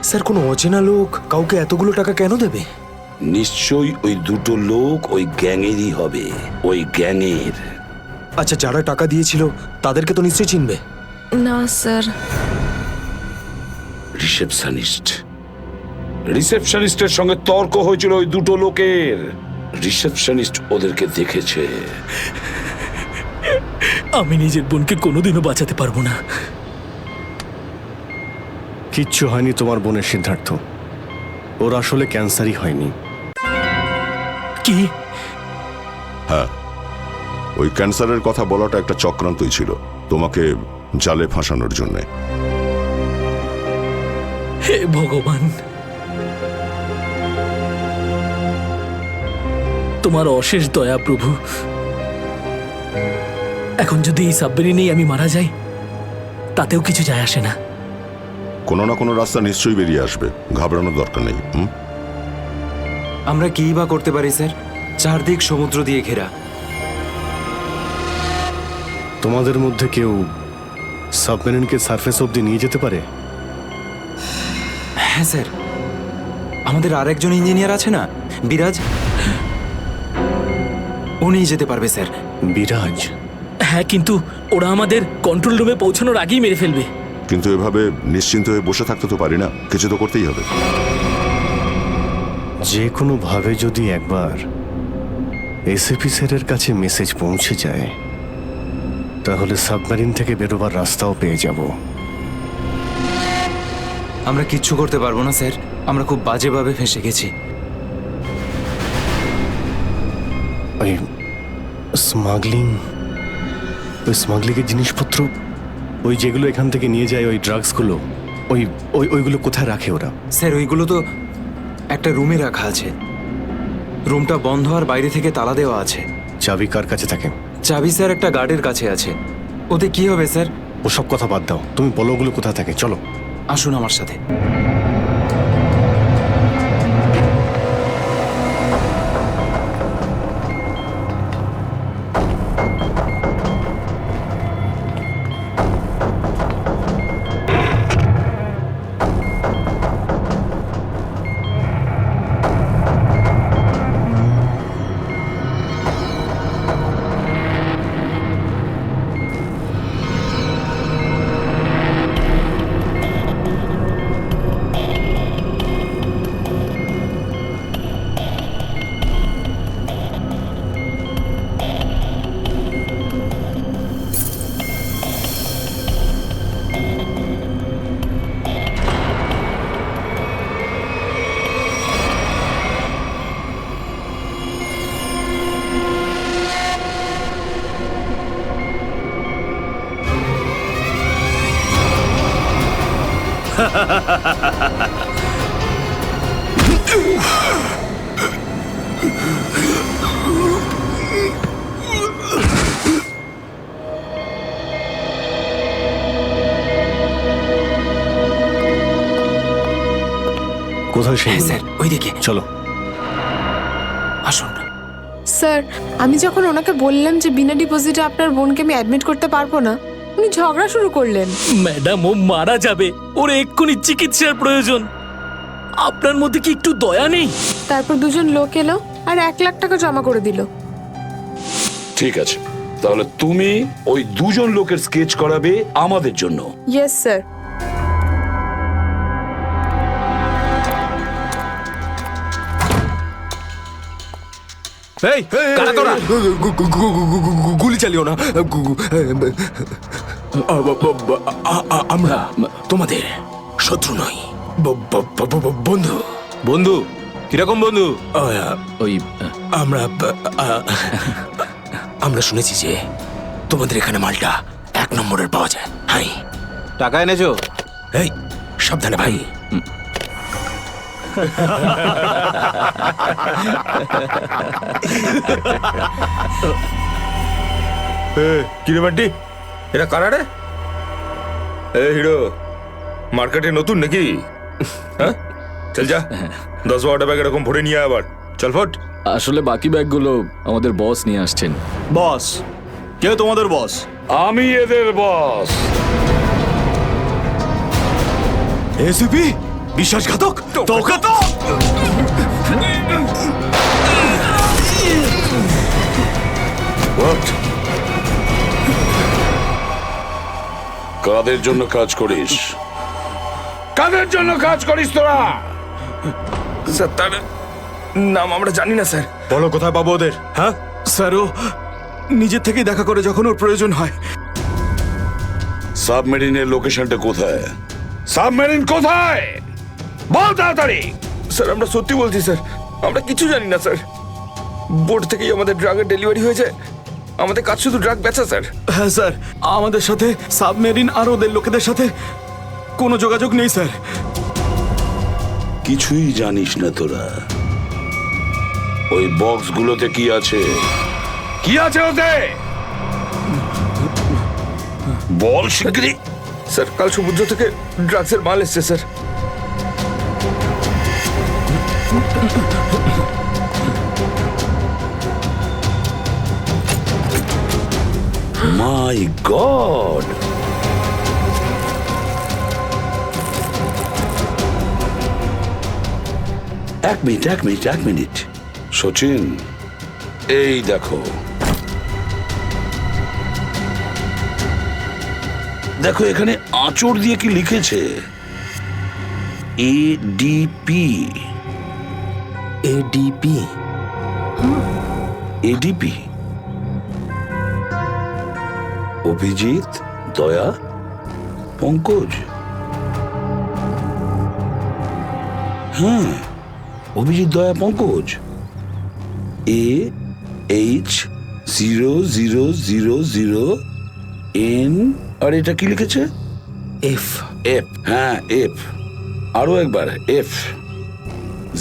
স্যার, কোনো অচেনা লোক কাউকে এতগুলো টাকা কেন দেবে? নিশ্চয়ই ওই দুটো লোক ওই গ্যাংয়েরই হবে, ওই গ্যাংয়ের। আচ্ছা, যারা টাকা দিয়েছিল তাদেরকে তো নিশ্চয়ই চিনবে। না স্যার। রিসেপশনিস্টের সঙ্গে তর্ক হয়েছিল ওই দুটো লোকের। রিসেপশনিস্ট ওদেরকে দেখেছে। আমি নিজের বোনকে কোনোদিনও বাঁচাতে পারবো না। কিচ্ছু হয়নি তোমার বোনের সিদ্ধার্থ, ওর আসলে ক্যান্সারই হয়নি। কি? হ্যাঁ, ওই ক্যান্সারের কথা বলাটা একটা চক্রান্তই ছিল, তোমাকে জালে ফাঁসানোর জন্য। হে ভগবান, তোমার অশেষ দয়া প্রভু। এখন যদি এই সাবমেরিনেই আমি মারা যাই, তাতেও কিছু যায় আসে না। কোনো না কোনো রাস্তা নিশ্চয়ই বেরিয়ে আসবে, ঘাবড়ানোর দরকার নেই। আমরা কি বা করতে পারি স্যার? চারদিক সমুদ্র দিয়ে ঘেরা। তোমাদের মধ্যে কেউ সাবমেরিনকে সারফেস অবধি নিয়ে যেতে পারে? হ্যাঁ স্যার, আমাদের আরেকজন ইঞ্জিনিয়ার আছে না, বিরাজ, উনি যেতে পারবে স্যার। বিরাজ? হ্যাঁ, কিন্তু ওরা আমাদের কন্ট্রোল রুমে পৌঁছানোর আগেই মেরে ফেলবে। কিন্তু এভাবে নিশ্চিন্ত হয়ে বসে থাকতে তো পারি না, কিছু তো করতেই হবে। যে কোনো ভাবে যদি একবার এসএপি স্যারের কাছে মেসেজ পৌঁছে যায়, তাহলে সাবমেরিন থেকে বেরোবার রাস্তাও পেয়ে যাব। আমরা কিচ্ছু করতে পারবো না স্যার, আমরা খুব বাজেভাবে ফেঁসে গেছি। ওই স্মাগলিংয়ের জিনিসপত্র, ওই যেগুলো এখান থেকে নিয়ে যায়, ওই ড্রাগসগুলো, ওইগুলো কোথায় রাখে ওরা? স্যার, ওইগুলো তো একটা রুমে রাখা আছে। রুমটা বন্ধ আর বাইরে থেকে তালা দেওয়া আছে। চাবি কার কাছে থাকে? চাবি স্যার একটা গার্ডের কাছে আছে। ওতে কি হবে স্যার? ওসব কথা বাদ দাও, তুমি বলো ওগুলো কোথায় থাকে। চলো, আসুন আমার সাথে। কোথায় সেই? স্যার, ওইদিকে চলো, আসুন। স্যার, আমি যখন ওনাকে বললাম যে বিনা ডিপোজিটে আপনার বোনকে আমি অ্যাডমিট করতে পারবো না, উনি ঝগড়া শুরু করলেন। ম্যাডাম, ও মারা যাবে, ওর এক্ষুনি চিকিৎসার প্রয়োজন। আপনার মধ্যে কি একটু দয়া নেই? তারপর দুজন লোক এলো আর 1 লাখ টাকা জমা করে দিল। ঠিক আছে, তাহলে তুমি ওই দুজন লোকের স্কেচ করাবে আমাদের জন্য। Yes sir. এই, কারা তোরা? গুলি চালিও না। আমরা তোমাদের শত্রু নই, বন্ধু বন্ধু কিরকম বন্ধু? ওই আমরা শুনেছি যে তোমাদের এখানে মালটা 1 নম্বরের পাওয়া যায়। হাই, টাকা এনেছো? এই সাবধানে ভাই। কিরে বান্টি, এরা কারা রে? এ হিরো, মার্কেটে নতুন নাকি? হ্যাঁ, চল যা 10-12টা ব্যাগ এরকম ভরে নিয়ে আবার চল ফট। আসলে বাকি ব্যাগগুলো আমাদের বস নিয়ে আসছেন। বস? কে তোমাদের বস? আমি এদের বস। এসিপি বিশ্বাসঘাতক, তোকে তো What? কাদের জন্য কাজ করিস? কাদের জন্য কাজ করিস তোরা? স্যার তার নাম আমরা জানি না স্যার। বলো কোথায় পাবো ওদের? হ্যাঁ স্যার ও নিজের থেকেই দেখা করে যখন ওর প্রয়োজন হয়। সাবমেরিনের লোকেশনটা কোথায়? সাবমেরিন কোথায়? বল তাড়াতাড়ি। স্যার আমরা সত্যি বলছি স্যার, আমরা কিছু জানি না স্যার। বোর্ড থেকেই আমাদের ড্রাগের ডেলিভারি হয়েছে, আমাদের কাজ শুধু ড্রাগ বেচা স্যার। হ্যাঁ স্যার, আমাদের সাথে সাবমেরিন আর ওদের লোকেদের সাথে কোনো যোগাযোগ নেই স্যার। কিছুই জানিস না তোরা? ওই বক্সগুলোতে কি আছে? কি আছে ওতে? বল শিগগিরই। স্যার কাল সমুদ্র থেকে ড্রাগসের মাল এসছে স্যার। মাই গড! এক মিনিট সচিন, এই দেখো দেখো এখানে আঁচড় দিয়ে কি লিখেছে? এডিপি। এডিপি? এডিপি অভিজিৎ, দয়া, পঙ্কজ। হ্যাঁ, অভিজিৎ, দয়া, পঙ্কজ। AH0000N। আর এটা কি লিখেছে? এফ। এফ, হ্যাঁ এফ। আরো একবার এফ।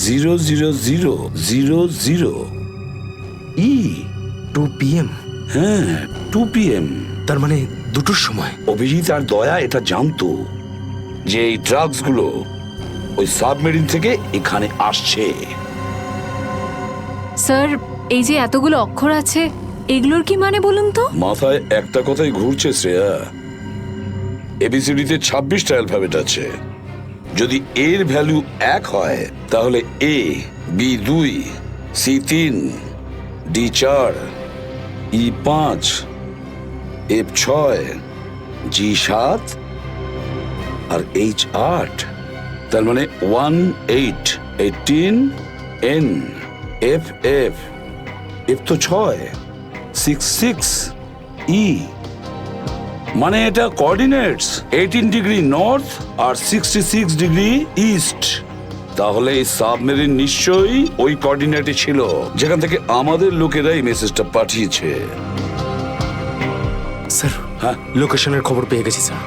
00000E। 2 PM? হ্যাঁ 2 PM। তার মানে 2টোর সময়। অভিজিৎ আর দয়া এটা জানতো যে এই ড্রাগস গুলো ওই সাবমেরিন থেকে এখানে আসছে। স্যার এই যে এতগুলো অক্ষর আছে, এগুলোর কি মানে বলুন তো? মাথায় একটা কথাই ঘুরছে শ্রেয়া। এবিসিডিতে 26টা অ্যালফাবেট আছে। যদি এর ভ্যালু 1 হয় তাহলে A, B 2, C 3, D 4, E 5, F 6, G 7 R H 8। তার মানে 1 8 18 N F F F তো 6 6 6 E। মানে এটা কোঅর্ডিনেটস 18 ডিগ্রি নর্থ আর 66 ডিগ্রি ইস্ট। তাহলে এই সাবমেরিন নিশ্চয়ই ওই কোঅর্ডিনেটে ছিল যেখান থেকে আমাদের লোকেরা এই মেসেজটা পাঠিয়েছে। স্যার হ্যাঁ, লোকেশনের খবর পেয়ে গেছি স্যার।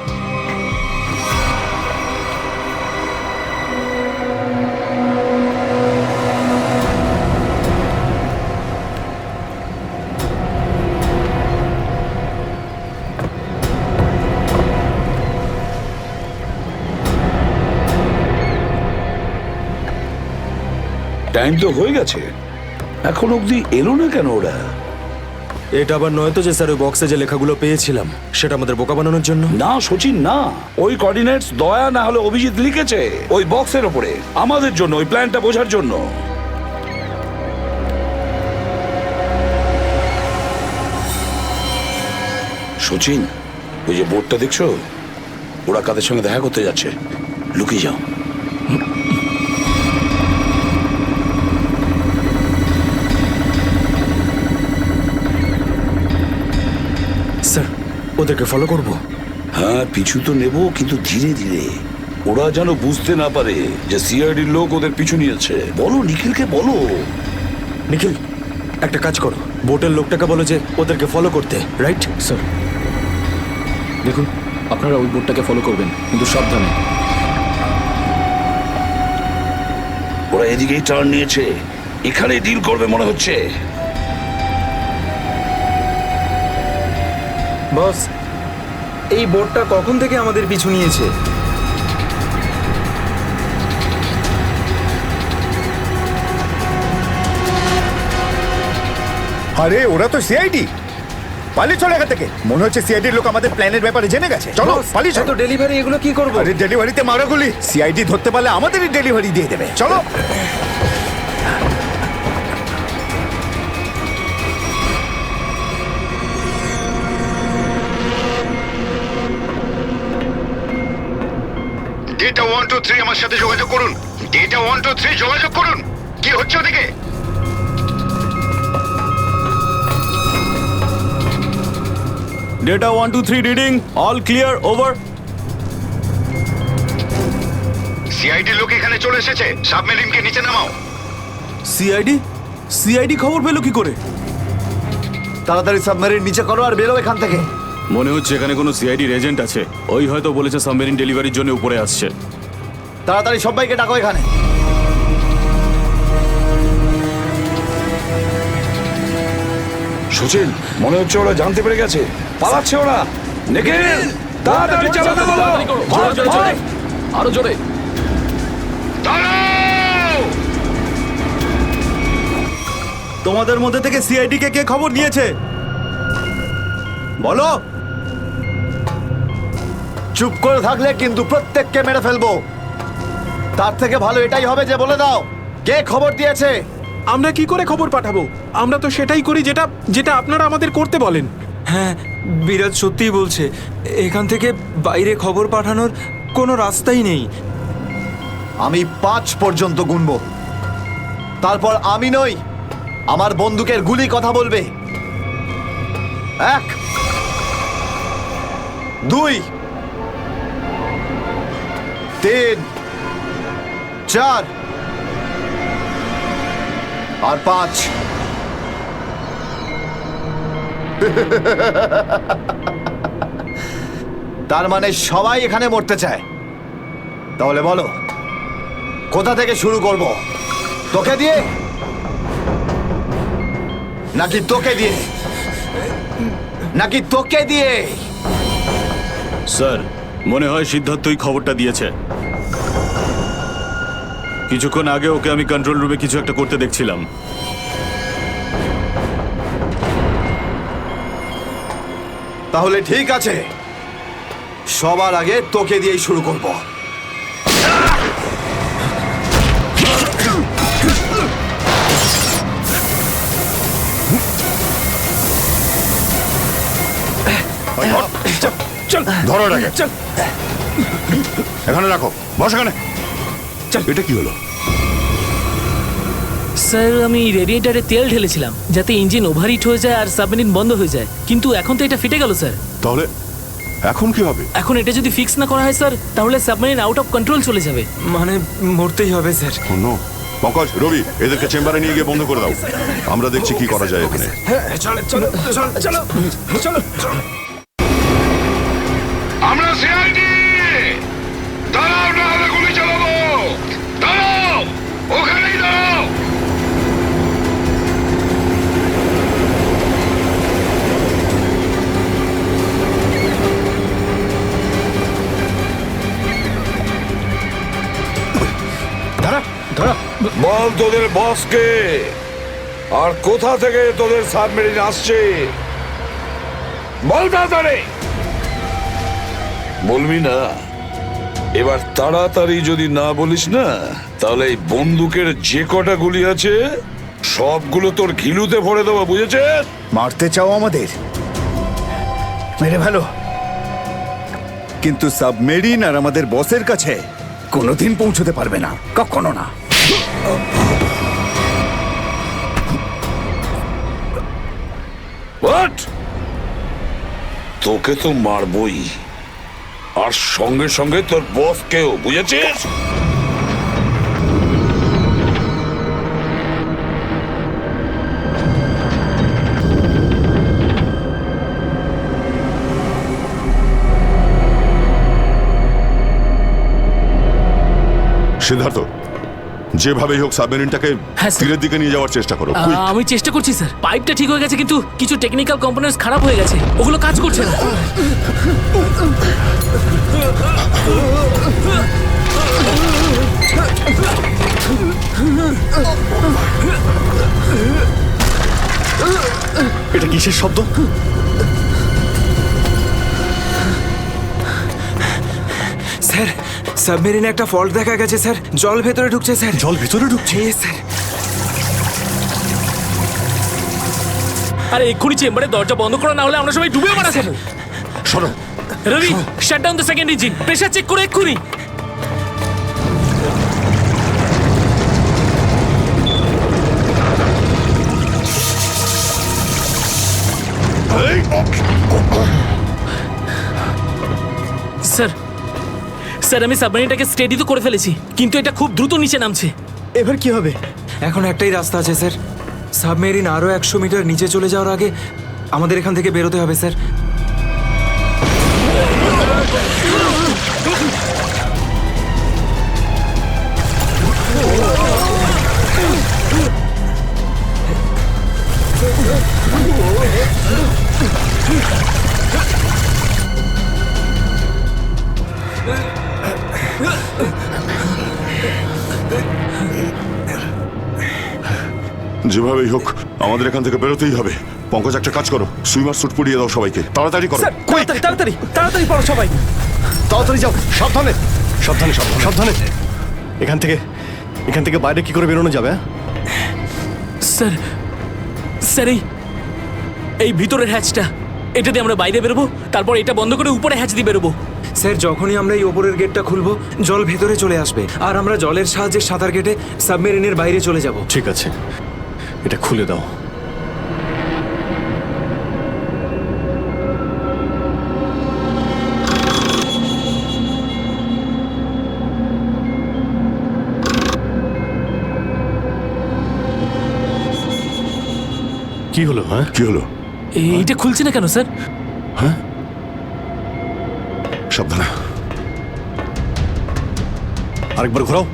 টাইম তো হয়ে গেছে, এখন অবধি এলো না কেন ওরা? এটা আবার নয় তো যে স্যার ওই বক্সে যে লেখাগুলো পেয়েছিলাম সেটা আমাদের বোকা বানানোর জন্য? না সচিন না, ওই কোঅর্ডিনেটস দয়া না হলে অভিজিৎ লিখেছে ওই বক্সের ওপরে আমাদের জন্য, ওই প্ল্যানটা বোঝার জন্য। সচিন, ওই যে বোর্ডটা দেখছো, ওরা কাদের সঙ্গে দেখা করতে যাচ্ছে, লুকিয়ে যাও। স্যার ওদেরকে ফলো করব? হ্যাঁ পিছু তো নেব, কিন্তু ধীরে ধীরে। ওরা যেন বুঝতে না পারে যে সিআইডির লোক ওদের পিছু নিয়েছে। বলো নিখিলকে বলো। নিখিল, একটা কাজ করো, বোটের লোকটাকে বলো যে ওদেরকে ফলো করতে, রাইট? স্যার দেখুন, আপনারা ওই বোর্ডটাকে ফলো করবেন, কিন্তু সাবধানে। ওরা এদিকেই টার্ন নিয়েছে, এখানে ডিল করবে মনে হচ্ছে। বস, এই বোটটা কখন থেকে আমাদের পিছু নিয়েছে? আরে ওরা তো সিআইডি, পালিয়ে চলে এখান থেকে। মনে হচ্ছে সিআইডির লোক আমাদের প্ল্যানের ব্যাপারে জেনে গেছে। চলো পালিয়ে চলো। ডেলিভারি এগুলো কি করবো? আরে ডেলিভারিতে মারাগুলি, সিআইডি ধরতে পারলে আমাদেরই ডেলিভারি দিয়ে দেবে। চলো। ডেটা 123 আমার সাথে যোগাযোগ করুন। ডেটা 123 যোগাযোগ করুন। কি হচ্ছে ওদিকে? Data 123 reading, all clear, over. সিআইডির লোক এখানে চলে এসেছে, সাবমেরিনকে নিচে নামাও। সিআইডি খবর পেলো কি করে? তাড়াতাড়ি সাবমেরিন নিচে করো আর বেরো এখান থেকে। মনে হচ্ছে এখানে কোনো সিআইডির এজেন্ট আছে, ওই হয়তো বলেছে সাবমেরিন ডেলিভারির জন্য উপরে আসছে। তাড়াতাড়ি সবাইকে ডাকো এখানে। সুচিল, মনে হচ্ছে ওরা জানতে পেরে গেছে, পালাচ্ছে ওরা। নিখিল, তাড়াতাড়ি চালাতে বলো। আরো জোরে। তোমাদের মধ্যে থেকে সিআইডি কে খবর নিয়েছে বলো। চুপ করে থাকলে কিন্তু প্রত্যেককে মেরে ফেলবো। তার থেকে ভালো এটাই হবে যে বলে দাও কে খবর দিয়েছে। আমরা কি করে খবর পাঠাবো? আমরা তো সেটাই করি যেটা যেটা আপনারা আমাদের করতে বলেন। হ্যাঁ, বিরাজ সত্যিই বলছে, এখান থেকে বাইরে খবর পাঠানোর কোনো রাস্তাই নেই। আমি 5 পর্যন্ত গুনবো, তারপর আমি নই, আমার বন্দুকের গুলি কথা বলবে। 1 2 3 4 আর 5। তার মানে সবাই এখানে মরতে চায়। তাহলে বলো কোথা থেকে শুরু করব? তোকে দিয়ে নাকি তোকে দিয়ে? নাকি তোকে দিয়ে? স্যার, মনে হয় সিদ্ধার্থই খবরটা দিয়েছে। কিছুক্ষণ আগে ওকে আমি কন্ট্রোল রুমে কিছু একটা করতে দেখছিলাম। তাহলে ঠিক আছে, সবার আগে তোকে দিয়েই শুরু করব। ধরো এটাকে, এখানে রাখো, বস এখানে। এটা কি হলো? স্যার, আমি রেডিয়েটারে তেল ঢেলেছিলাম যাতে ইঞ্জিন ওভারহিট হয়ে যায় আর সাবমেরিন বন্ধ হয়ে যায়, কিন্তু এখন তো এটা ফেটে গেল স্যার। তাহলে এখন কি হবে? এখন এটা যদি ফিক্স না করা হয় স্যার, তাহলে সাবমেরিন আউট অফ কন্ট্রোল চলে যাবে। মানে মরতেই হবে স্যার। নো, পঙ্কজ, রবি, এদেরকে চেম্বারে নিয়ে গিয়ে বন্ধ করে দাও। আমরা দেখছি কি করা যায় এখানে। আমরা সিআইডি, দাঁড়াও না হলে গুলি চালাবো। দাঁড়াও, ওখানেই দাঁড়াও। বল তোদের বসকে, আর কোথা থেকে তোদের সাবমেরিন আসছে বল তাড়াতাড়ি। বলবি না? এবার তাড়াতাড়ি যদি না বলিস না, তাহলে এই বন্দুকের যে কটা গুলি আছে সবগুলো তোর ঘিলুতে ভরে দেবো, বুঝেছিস? মারতে চাও আমাদের? মেরে ভালো, কিন্তু সাবমেরিন আর আমাদের বসের কাছে কোনোদিন পৌঁছতে পারবে না, কখনো না। তোকে তো মারবই, আর সঙ্গে সঙ্গে তোর বস কেউ, বুঝেছিস? সিদ্ধার্থ, যেভাবেই হোক সাবমেরিনটাকে তীরের দিকে নিয়ে যাওয়ার চেষ্টা করো। quick! আমি চেষ্টা করছি স্যার। পাইপটা ঠিক হয়ে গেছে কিন্তু কিছু টেকনিক্যাল কম্পোনেন্টস খারাপ হয়ে গেছে, ওগুলো কাজ করছে না। এটা কিসের শব্দ? স্যার, সাবমেরিনে একটা ফল্ট দেখা গেছে স্যার। জল ভেতরে ঢুকছে স্যার। জল ভেতরে ঢুকছে? স্যার। আরে এক্ষুনি চেম্বারে দরজা বন্ধ করা, না হলে আমরা সবাই ডুবে মারা স্যার। শোনো Ravi, shut down the second engine, pressure check করে এক্ষুনি। স্যার, স্যার আমি সাবমেরিনটাকে স্টেডি তো করে ফেলেছি, কিন্তু এটা খুব দ্রুত নিচে নামছে। এবার কি হবে? এখন একটাই রাস্তা আছে স্যার। সাবমেরিন আরো 100 মিটার নিচে চলে যাওয়ার আগে আমাদের এখান থেকে বেরোতে হবে স্যার। যেভাবেই হোক আমাদের এখান থেকে বেরোতেই হবে। পঙ্কজ, একটা কাজ করো, সুইমার স্যুট পরিয়ে দাও সবাইকে, তাড়াতাড়ি করো। তাড়াতাড়ি তাড়াতাড়ি পড়ো সবাই, তাড়াতাড়ি যাও, সাবধানে সাবধানে সাবধানে সাবধানে। এখান থেকে বাইরে কি করে বেরোনো যাবে? স্যার, স্যার এই ভিতরের হ্যাচটা, এটা দিয়ে আমরা বাইরে বেরোবো, তারপর এটা বন্ধ করে উপরে হ্যাচ দিয়ে বেরোবো। স্যার, যখনই আমরা এই ওপরের গেটটা খুলবো জল ভেতরে চলে আসবে, আর আমরা জলের সাহায্যে সাঁতার কেটে সাবমেরিনের বাইরে চলে যাব। ঠিক আছে, এটা খুলে দাও। কি হলো? হ্যাঁ, কি হলো? এইটা খুলছে না কেন স্যার? হ্যাঁ, সাবধানে। আরেকবার ঘোরাও।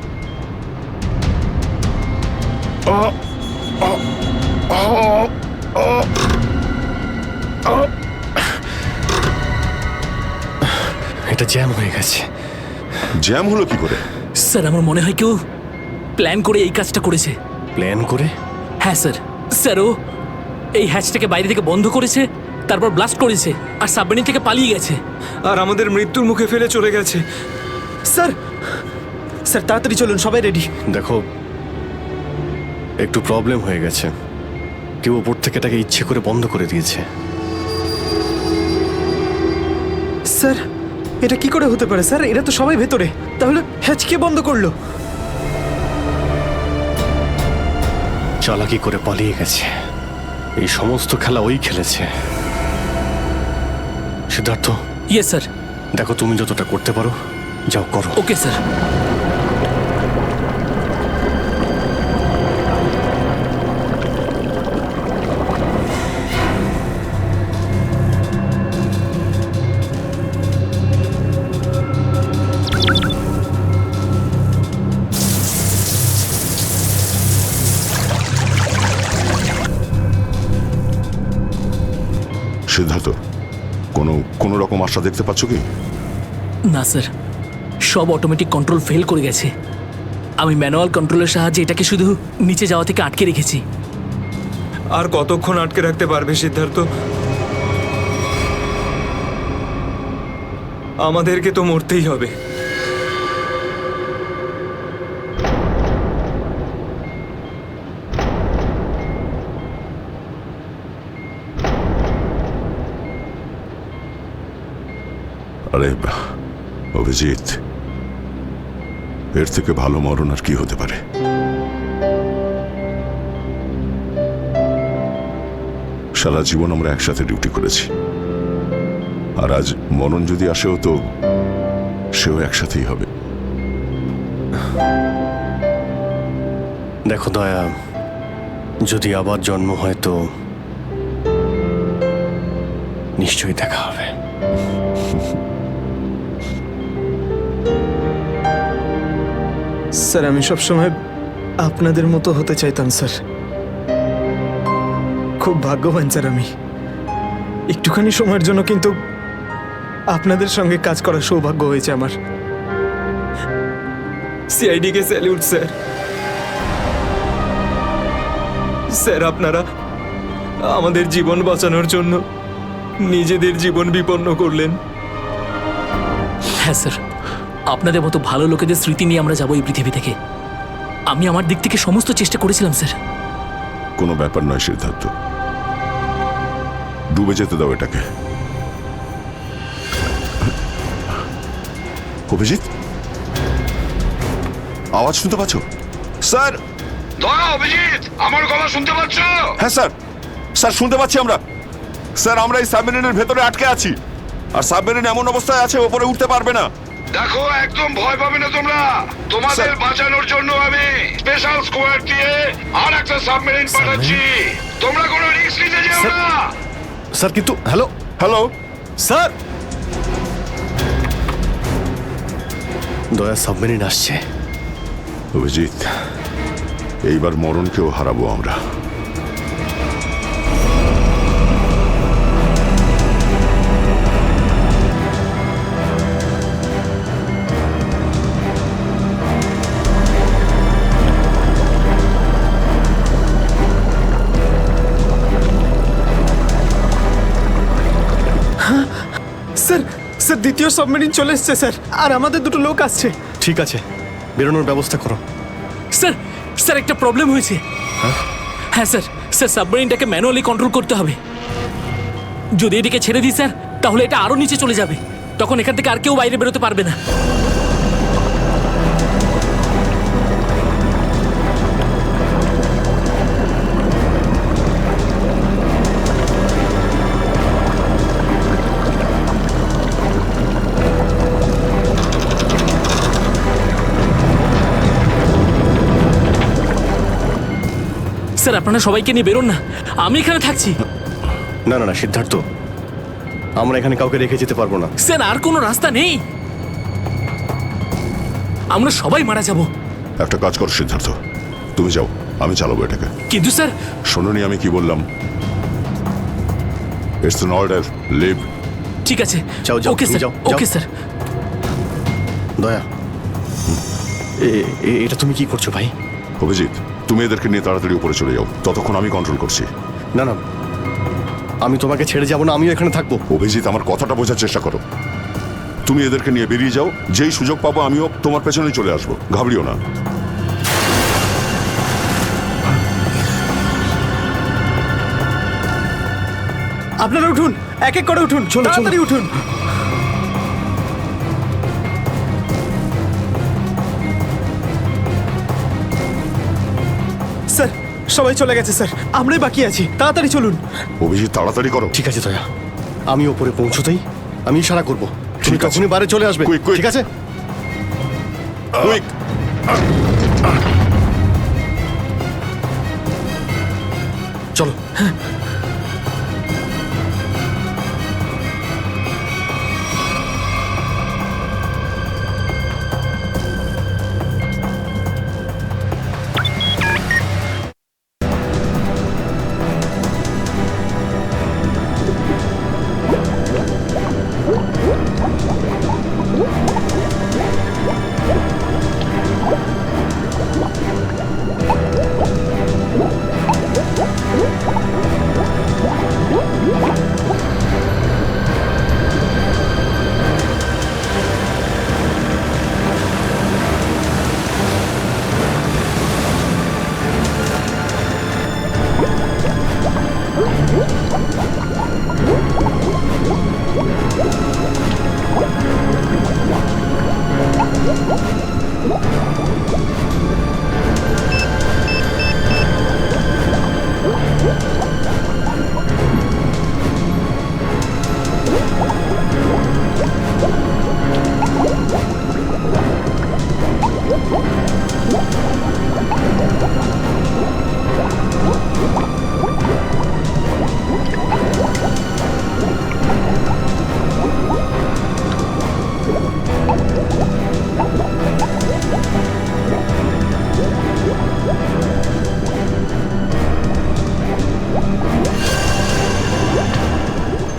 এটা জ্যাম হয়ে গেছে। জ্যাম হলো কি করে? স্যার আমার মনে হয় কেউ প্ল্যান করে এই কাজটা করেছে। প্ল্যান করে? হ্যাঁ স্যার। স্যার ও এই হ্যাচটাকে বাইরে থেকে বন্ধ করেছে, তারপর ব্লাস্ট করেছে, আর সাবমেরিন থেকে পালিয়ে গেছে, আর আমাদের মৃত্যুর মুখে ফেলে চলে গেছে। স্যার, স্যার তাড়াতাড়ি চলুন, সবাই রেডি। দেখো, একটু প্রবলেম হয়ে গেছে। কেউ ওপর থেকে এটাকে ইচ্ছে করে বন্ধ করে দিয়েছে। স্যার, এটা কি করে হতে পারে স্যার? এরা তো সবাই ভেতরে, তাহলে হ্যাচ কে বন্ধ করলো? চালাকি করে পালিয়ে গেছে। এই সমস্ত খেলা ওই খেলেছে। সিদ্ধার্থ। Yes sir. দেখো, তুমি যতটা করতে পারো যাও করো। Okay sir. সিদ্ধার্থ, কোনো রকম আশা দেখতে পাচ্ছ কি? না স্যার, সব অটোমেটিক কন্ট্রোল ফেল করে গেছে। আমি ম্যানুয়াল কন্ট্রোলের সাহায্যে এটাকে শুধু নিচে যাওয়া থেকে আটকে রেখেছি। আর কতক্ষণ আটকে রাখতে পারবে সিদ্ধার্থ? আমাদেরকে তো মরতেই হবে। আরে অভিজিৎ, এর থেকে ভালো মরণ আর কি হতে পারে? সারা জীবন আমরা একসাথে ডিউটি করেছি, আর আজ মরণ যদি আসেও তো সেও একসাথেই হবে। দেখো দয়া, যদি আবার জন্ম হয় তো নিশ্চয়ই দেখা হবে। স্যার আমি সবসময় আপনাদের মতো হতে চাইতাম স্যার। খুব ভাগ্যবান স্যার আমি, একটুখানি সময়ের জন্য কিন্তু আপনাদের সঙ্গে কাজ করার সৌভাগ্য হয়েছে আমার। সিআইডি কে স্যালিউট স্যার। স্যার আপনারা আমাদের জীবন বাঁচানোর জন্য নিজেদের জীবন বিপন্ন করলেন। হ্যাঁ স্যার, আপনাদের মতো ভালো লোকেদের স্মৃতি নিয়ে আমরা যাবো এই পৃথিবী থেকে। আমি আমার দিক থেকে সমস্ত চেষ্টা করেছিলাম স্যার। কোনো ব্যাপার নয় সিদ্ধার্থ, ডুবে যেতে দাও এটাকে। অভিজিৎ, আওয়াজ শুনতে পাচ্ছ? স্যার, অভিজিৎ, আমার গলা শুনতে পাচ্ছ? হ্যাঁ স্যার, স্যার শুনতে পাচ্ছি আমরা। স্যার আমরা এই সাবমেরিনের ভেতরে আটকে আছি, আর সাবমেরিন এমন অবস্থায় আছে ওপরে উঠতে পারবে না। দেখো, একদম ভয় পাবে না তোমরা। তোমাদের বাঁচানোর জন্য আমি স্পেশাল স্কোয়াড দিয়ে আর একটা সাবমেরিন পাঠাচ্ছি। তোমরা কোনো রিস্ক নিতে যেও না। স্যার কিন্তু হ্যালো হ্যালো স্যার, দয়া সাবমেরিন আসছে। অভিজিৎ, এইবার মরণকেও হারাবো আমরা। স্যার, স্যার দ্বিতীয় সাবমেরিন চলে এসছে স্যার, আর আমাদের দুটো লোক আসছে। ঠিক আছে, বেরোনোর ব্যবস্থা করো। স্যার, স্যার একটা প্রবলেম হয়েছে। হ্যাঁ স্যার, স্যার সাবমেরিনটাকে ম্যানুয়ালি কন্ট্রোল করতে হবে। যদি এদিকে ছেড়ে দিই স্যার, তাহলে এটা আরো নিচে চলে যাবে। তখন এখান থেকে আর কেউ বাইরে বেরোতে পারবে না। স্যার আপনারা সবাইকে নিয়ে বেরোন না, আমি এখানে থাকছি। না না না সিদ্ধার্থ, আমরা এখানে কাউকে রেখে যেতে পারবো না। স্যার আর কোনো রাস্তা নেই, আমরা সবাই মারা যাব। একটা কাজ করো সিদ্ধার্থ, তুমি যাও, আমি চালাবো এটাকে। কিন্তু স্যার, শোনোনি আমি কি বললাম? It's an order, leave. ঠিক আছে, যাও যাও, ওকে তুমি স্যার, যাও, ওকে যাও। স্যার। দয়া, এটা তুমি কি করছো ভাই? অভিজিৎ, তুমি এদেরকে নিয়ে তাড়াতাড়ি উপরে চলে যাও, ততক্ষণ আমি কন্ট্রোল করছি। না না, আমি তোমাকে ছেড়ে যাবো না, আমিও এখানে থাকবো। অভিজিৎ, আমার কথাটা বোঝার চেষ্টা করো। তুমি এদেরকে নিয়ে বেরিয়ে যাও, যেই সুযোগ পাবো আমিও তোমার পেছনেই চলে আসবো, ঘাবড়িও না। আপনারা উঠুন, এক এক করে উঠুন, তাড়াতাড়ি উঠুন। স্যার সবাই চলে গেছে স্যার, আমরাই বাকি আছি, তাড়াতাড়ি চলুন। অভিজিৎ তাড়াতাড়ি করো। ঠিক আছে দয়া, আমি ওপরে পৌঁছতেই আমি ইশারা করবো, তুমি তখনই বাইরে চলে আসবে। ঠিক আছে? কুইক। চলো।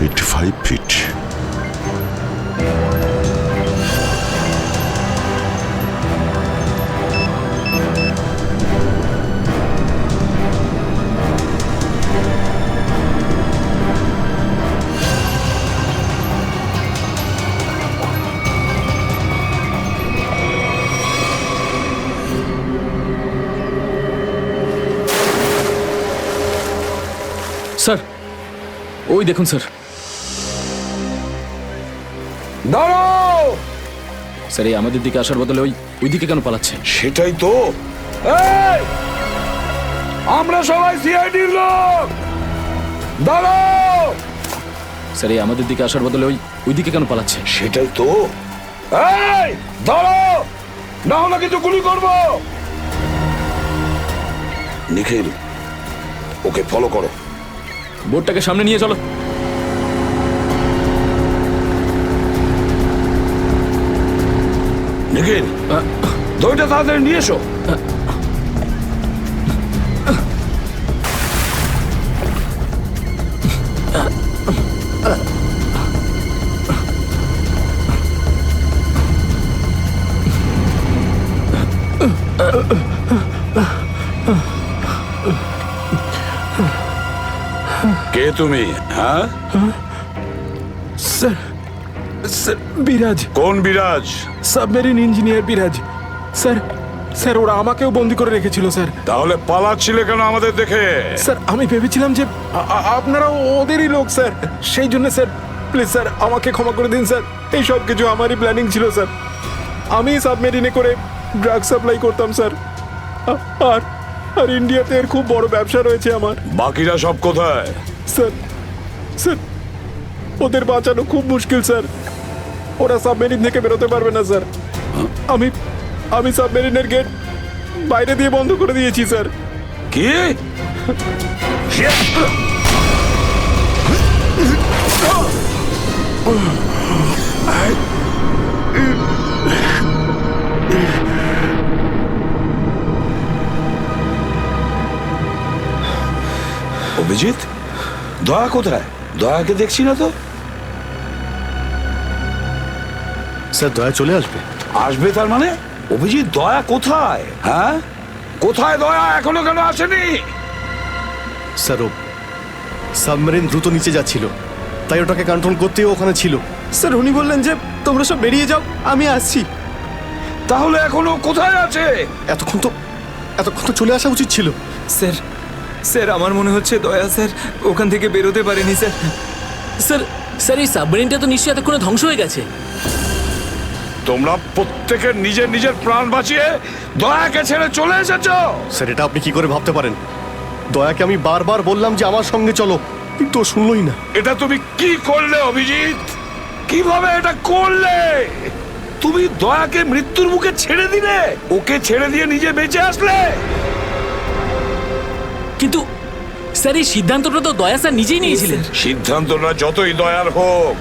85 ফিট। স্যার ওই দেখুন স্যার। দাঁড়াও! স্যার এই আমাদের দিকে আসার বদলে ওই দিকে কেন পালাচ্ছে? সেটাই তো। এই! আমরা সবাই সিআইডির লোক। দাঁড়াও! স্যার এই আমাদের দিকে আসার বদলে ওই দিকে কেন পালাচ্ছে? সেটাই তো। এই! দাঁড়াও! না হলে কিন্তু গুলি করব। নিখিল, ওকে ফলো করো। বোর্ডটাকে সামনে নিয়ে চলো। নিখিল, দইটা তাড়াতাড়ি নিয়ে এসো। কে তুমি? হ্যাঁ স্যার, স্যার বিরাজ। কোন বিরাজ? সাবমেরিন ইঞ্জিনিয়ার বিরাজ। স্যার, স্যার ওরা আমাকেও বন্দি করে রেখেছিল স্যার। তাহলে পালাচ্ছিলে কেন আমাদের দেখে? স্যার আমি ভেবেছিলাম যে আপনারা ওদেরই লোক স্যার, সেই জন্য স্যার প্লিজ স্যার আমাকে ক্ষমা করে দিন স্যার। এই সব কিছু আমারই প্ল্যানিং ছিল স্যার। আমি সাবমেরিনে করে ড্রাগ সাপ্লাই করতাম স্যার। আর আর ইন্ডিয়াতে এর খুব বড় ব্যবসা রয়েছে আমার। বাকিরা সব কোথায়? স্যার, স্যার ওদের বাঁচানো খুব মুশকিল স্যার। ওরা সাবমেরিন থেকে বেরোতে পারবে না স্যার। আমি সাবমেরিনের গেট বাইরে দিয়ে বন্ধ করে দিয়েছি স্যার। কি? অভিজিৎ, দয়া কোথায়? দয়াকে দেখছি না তো। স্যার দয়া চলে আসবে। আসবে তার মানে? অভিজিৎ, দয়া কোথায়? হ্যাঁ, কোথায় দয়া? এখনো কেন আসেনি? স্যার ও সাবমেরিন দ্রুত নিচে যাচ্ছিল, তাই ওটাকে কন্ট্রোল করতেই ওখানে ছিল। স্যার উনি বললেন যে তোমরা সব বেরিয়ে যাও, আমি আসছি। তাহলে এখনো কোথায় আছে? এতক্ষণ তো চলে আসা উচিত ছিল। স্যার, স্যার আমার মনে হচ্ছে দয়া স্যার ওখান থেকে বেরোতে পারেনি স্যার। স্যার এই সাবমেরিনটা তো নিশ্চয়ই এতক্ষণে ধ্বংস হয়ে গেছে। তোমরা প্রত্যেকে নিজের নিজের প্রাণ বাঁচিয়ে দয়াকে ছেড়ে চলে এসেছো। স্যার এটা আপনি কি করে ভাবতে পারেন? দয়াকে আমি বারবার বললাম যে আমার সঙ্গে চলো, কিন্তু ও শুনলই না। এটা তুমি কি করলে অভিজিৎ? কিভাবে এটা করলে? তুমি দয়াকে মৃত্যুর মুখে ছেড়ে দিলে, ওকে ছেড়ে দিয়ে নিজে বেঁচে আসলে। কিন্তু স্যার এই সিদ্ধান্তটা তো দয়া স্যার নিজেই নিয়েছিলেন। সিদ্ধান্তটা যতই দয়ার হোক,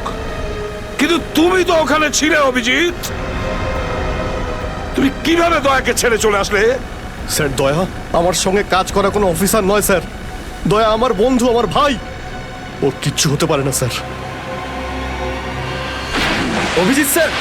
কিন্তু তুমি তো ওখানে ছিলে অভিজিৎ। তুমি কিভাবে দয়াকে ছেড়ে চলে আসলে? স্যার দয়া আমার সঙ্গে কাজ করা কোনো অফিসার নয় স্যার। দয়া আমার বন্ধু, আমার ভাই। ওর কিচ্ছু হতে পারে না স্যার। অভিজিৎ স্যার,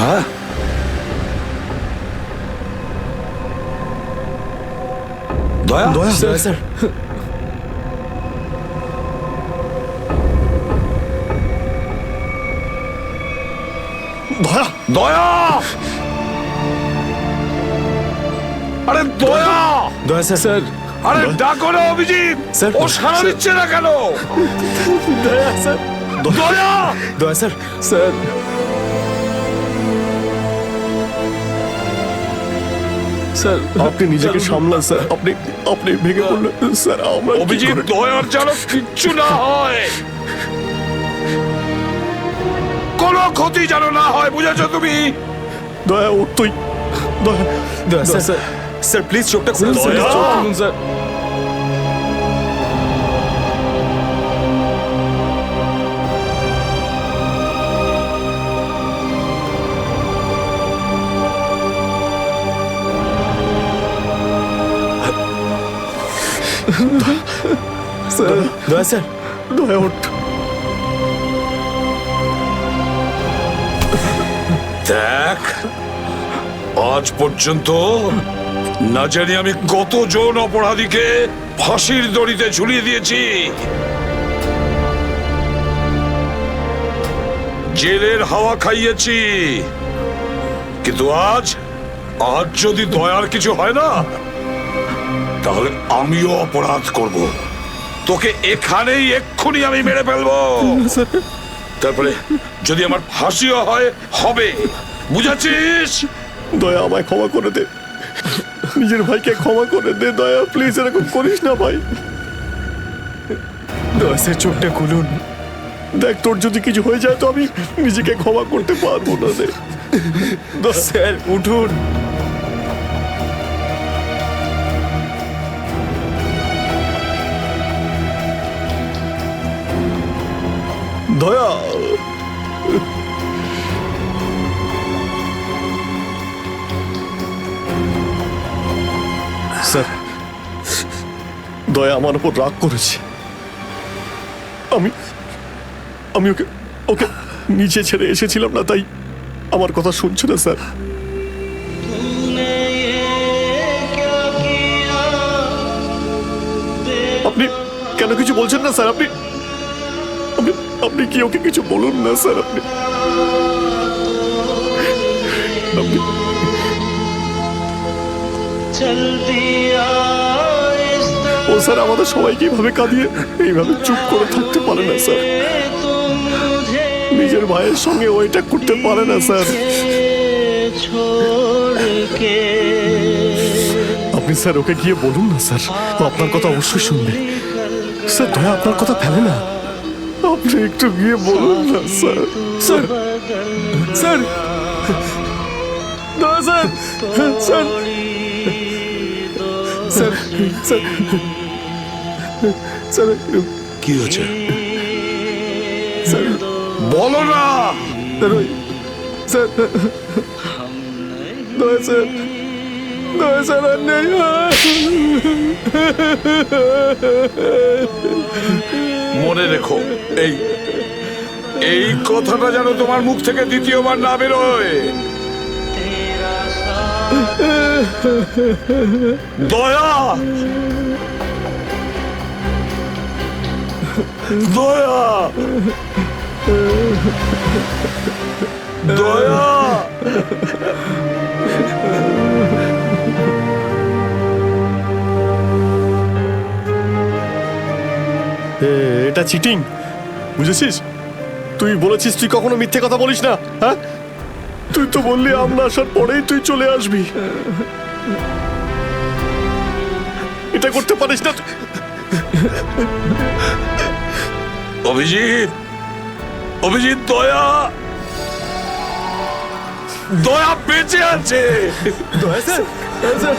দয়া দয়া দয়া স্যার দয়া দয়া আরে দয়া দয়া স্যার আরে ডাকো না অভিজিৎ স্যার, ও সাড়া স্যার। দিচ্ছে না কেন? দয়া স্যার দয়া দয়া স্যার স্যার স্যার আপনি নিজেকে সামলান স্যার আপনি আপনি ভেঙে পড়লেন স্যার আমরা কি অভিজিৎ করে- দয়ার যেন কিচ্ছু না হয়, কোনো ক্ষতি যেন না হয়, বুঝেছো তুমি? দয়া ও তুই দয়া দয়া স্যার স্যার প্লিজ চোখটা খুলুন স্যার দয়া! চোখ খুলুন স্যার স্যার দয়া স্যার দয়া ওঠ দেখ, আজ পর্যন্ত না জানি আমি কতজন অপরাধীকে ফাঁসির দড়িতে ঝুলিয়ে দিয়েছি, জেলের হাওয়া খাইয়েছি, কিন্তু আজ আজ যদি দয়ার কিছু হয় না, তাহলে আমিও অপরাধ করব, তোকে এখানেই এক্ষুনি আমি মেরে ফেলবো। তারপরে যদি আমার ফাঁসিও হয়, হবে, বুঝেছিস? দয়া আমায় ক্ষমা করে দে, নিজের ভাইকে ক্ষমা করে দে দয়া, প্লিজ এরকম করিস না ভাই। দয়া স্যার চোখটা খুলুন, দেখ তোর যদি কিছু হয়ে যায় তো আমি নিজেকে ক্ষমা করতে পারবো না রে। দয়া স্যার উঠুন। দয়া স্যার দয়া আমার উপর রাগ করেছে, আমি আমি ওকে ওকে নিচে ছেড়ে এসেছিলাম না, তাই আমার কথা শুনছে না স্যার। আপনি কেন কিছু বলছেন না স্যার? আপনি আপনি আপনি কি ওকে কিছু বলুন না স্যার? আপনি আপনি ও স্যার আমাদের সবাইকে এইভাবে কাঁদিয়ে এইভাবে চুপ করে থাকতে পারে না স্যার, নিজের ভাইয়ের সঙ্গে ও এটা করতে পারে না স্যার। আপনি স্যার ওকে গিয়ে বলুন না স্যার, ও আপনার কথা অবশ্যই শুনবে স্যার। দয়া আপনার কথা ফেলে না, আপনি একটু গিয়ে বলুন না স্যার। স্যার স্যার দয়া sir sir sir sir sir কি হয়েছে স্যার বলো না। স্যার ওই স্যার দয়া স্যার দয়া স্যার আর নেই। মনে রেখো, এই এই কথাটা যেন তোমার মুখ থেকে দ্বিতীয়বার না বেরোয়। দয়া দয়া দয়া এটা চিটিং, বুঝেছিস? তুই বলেছিস তুই কখনো মিথ্যে কথা বলিস না, হ্যাঁ? তুই তো বললি আমরা আসার পরেই তুই চলে আসবি, এটা করতে পারিস না। অভিজিৎ অভিজিৎ দয়া দয়া বেঁচে আছে। দয়া স্যার স্যার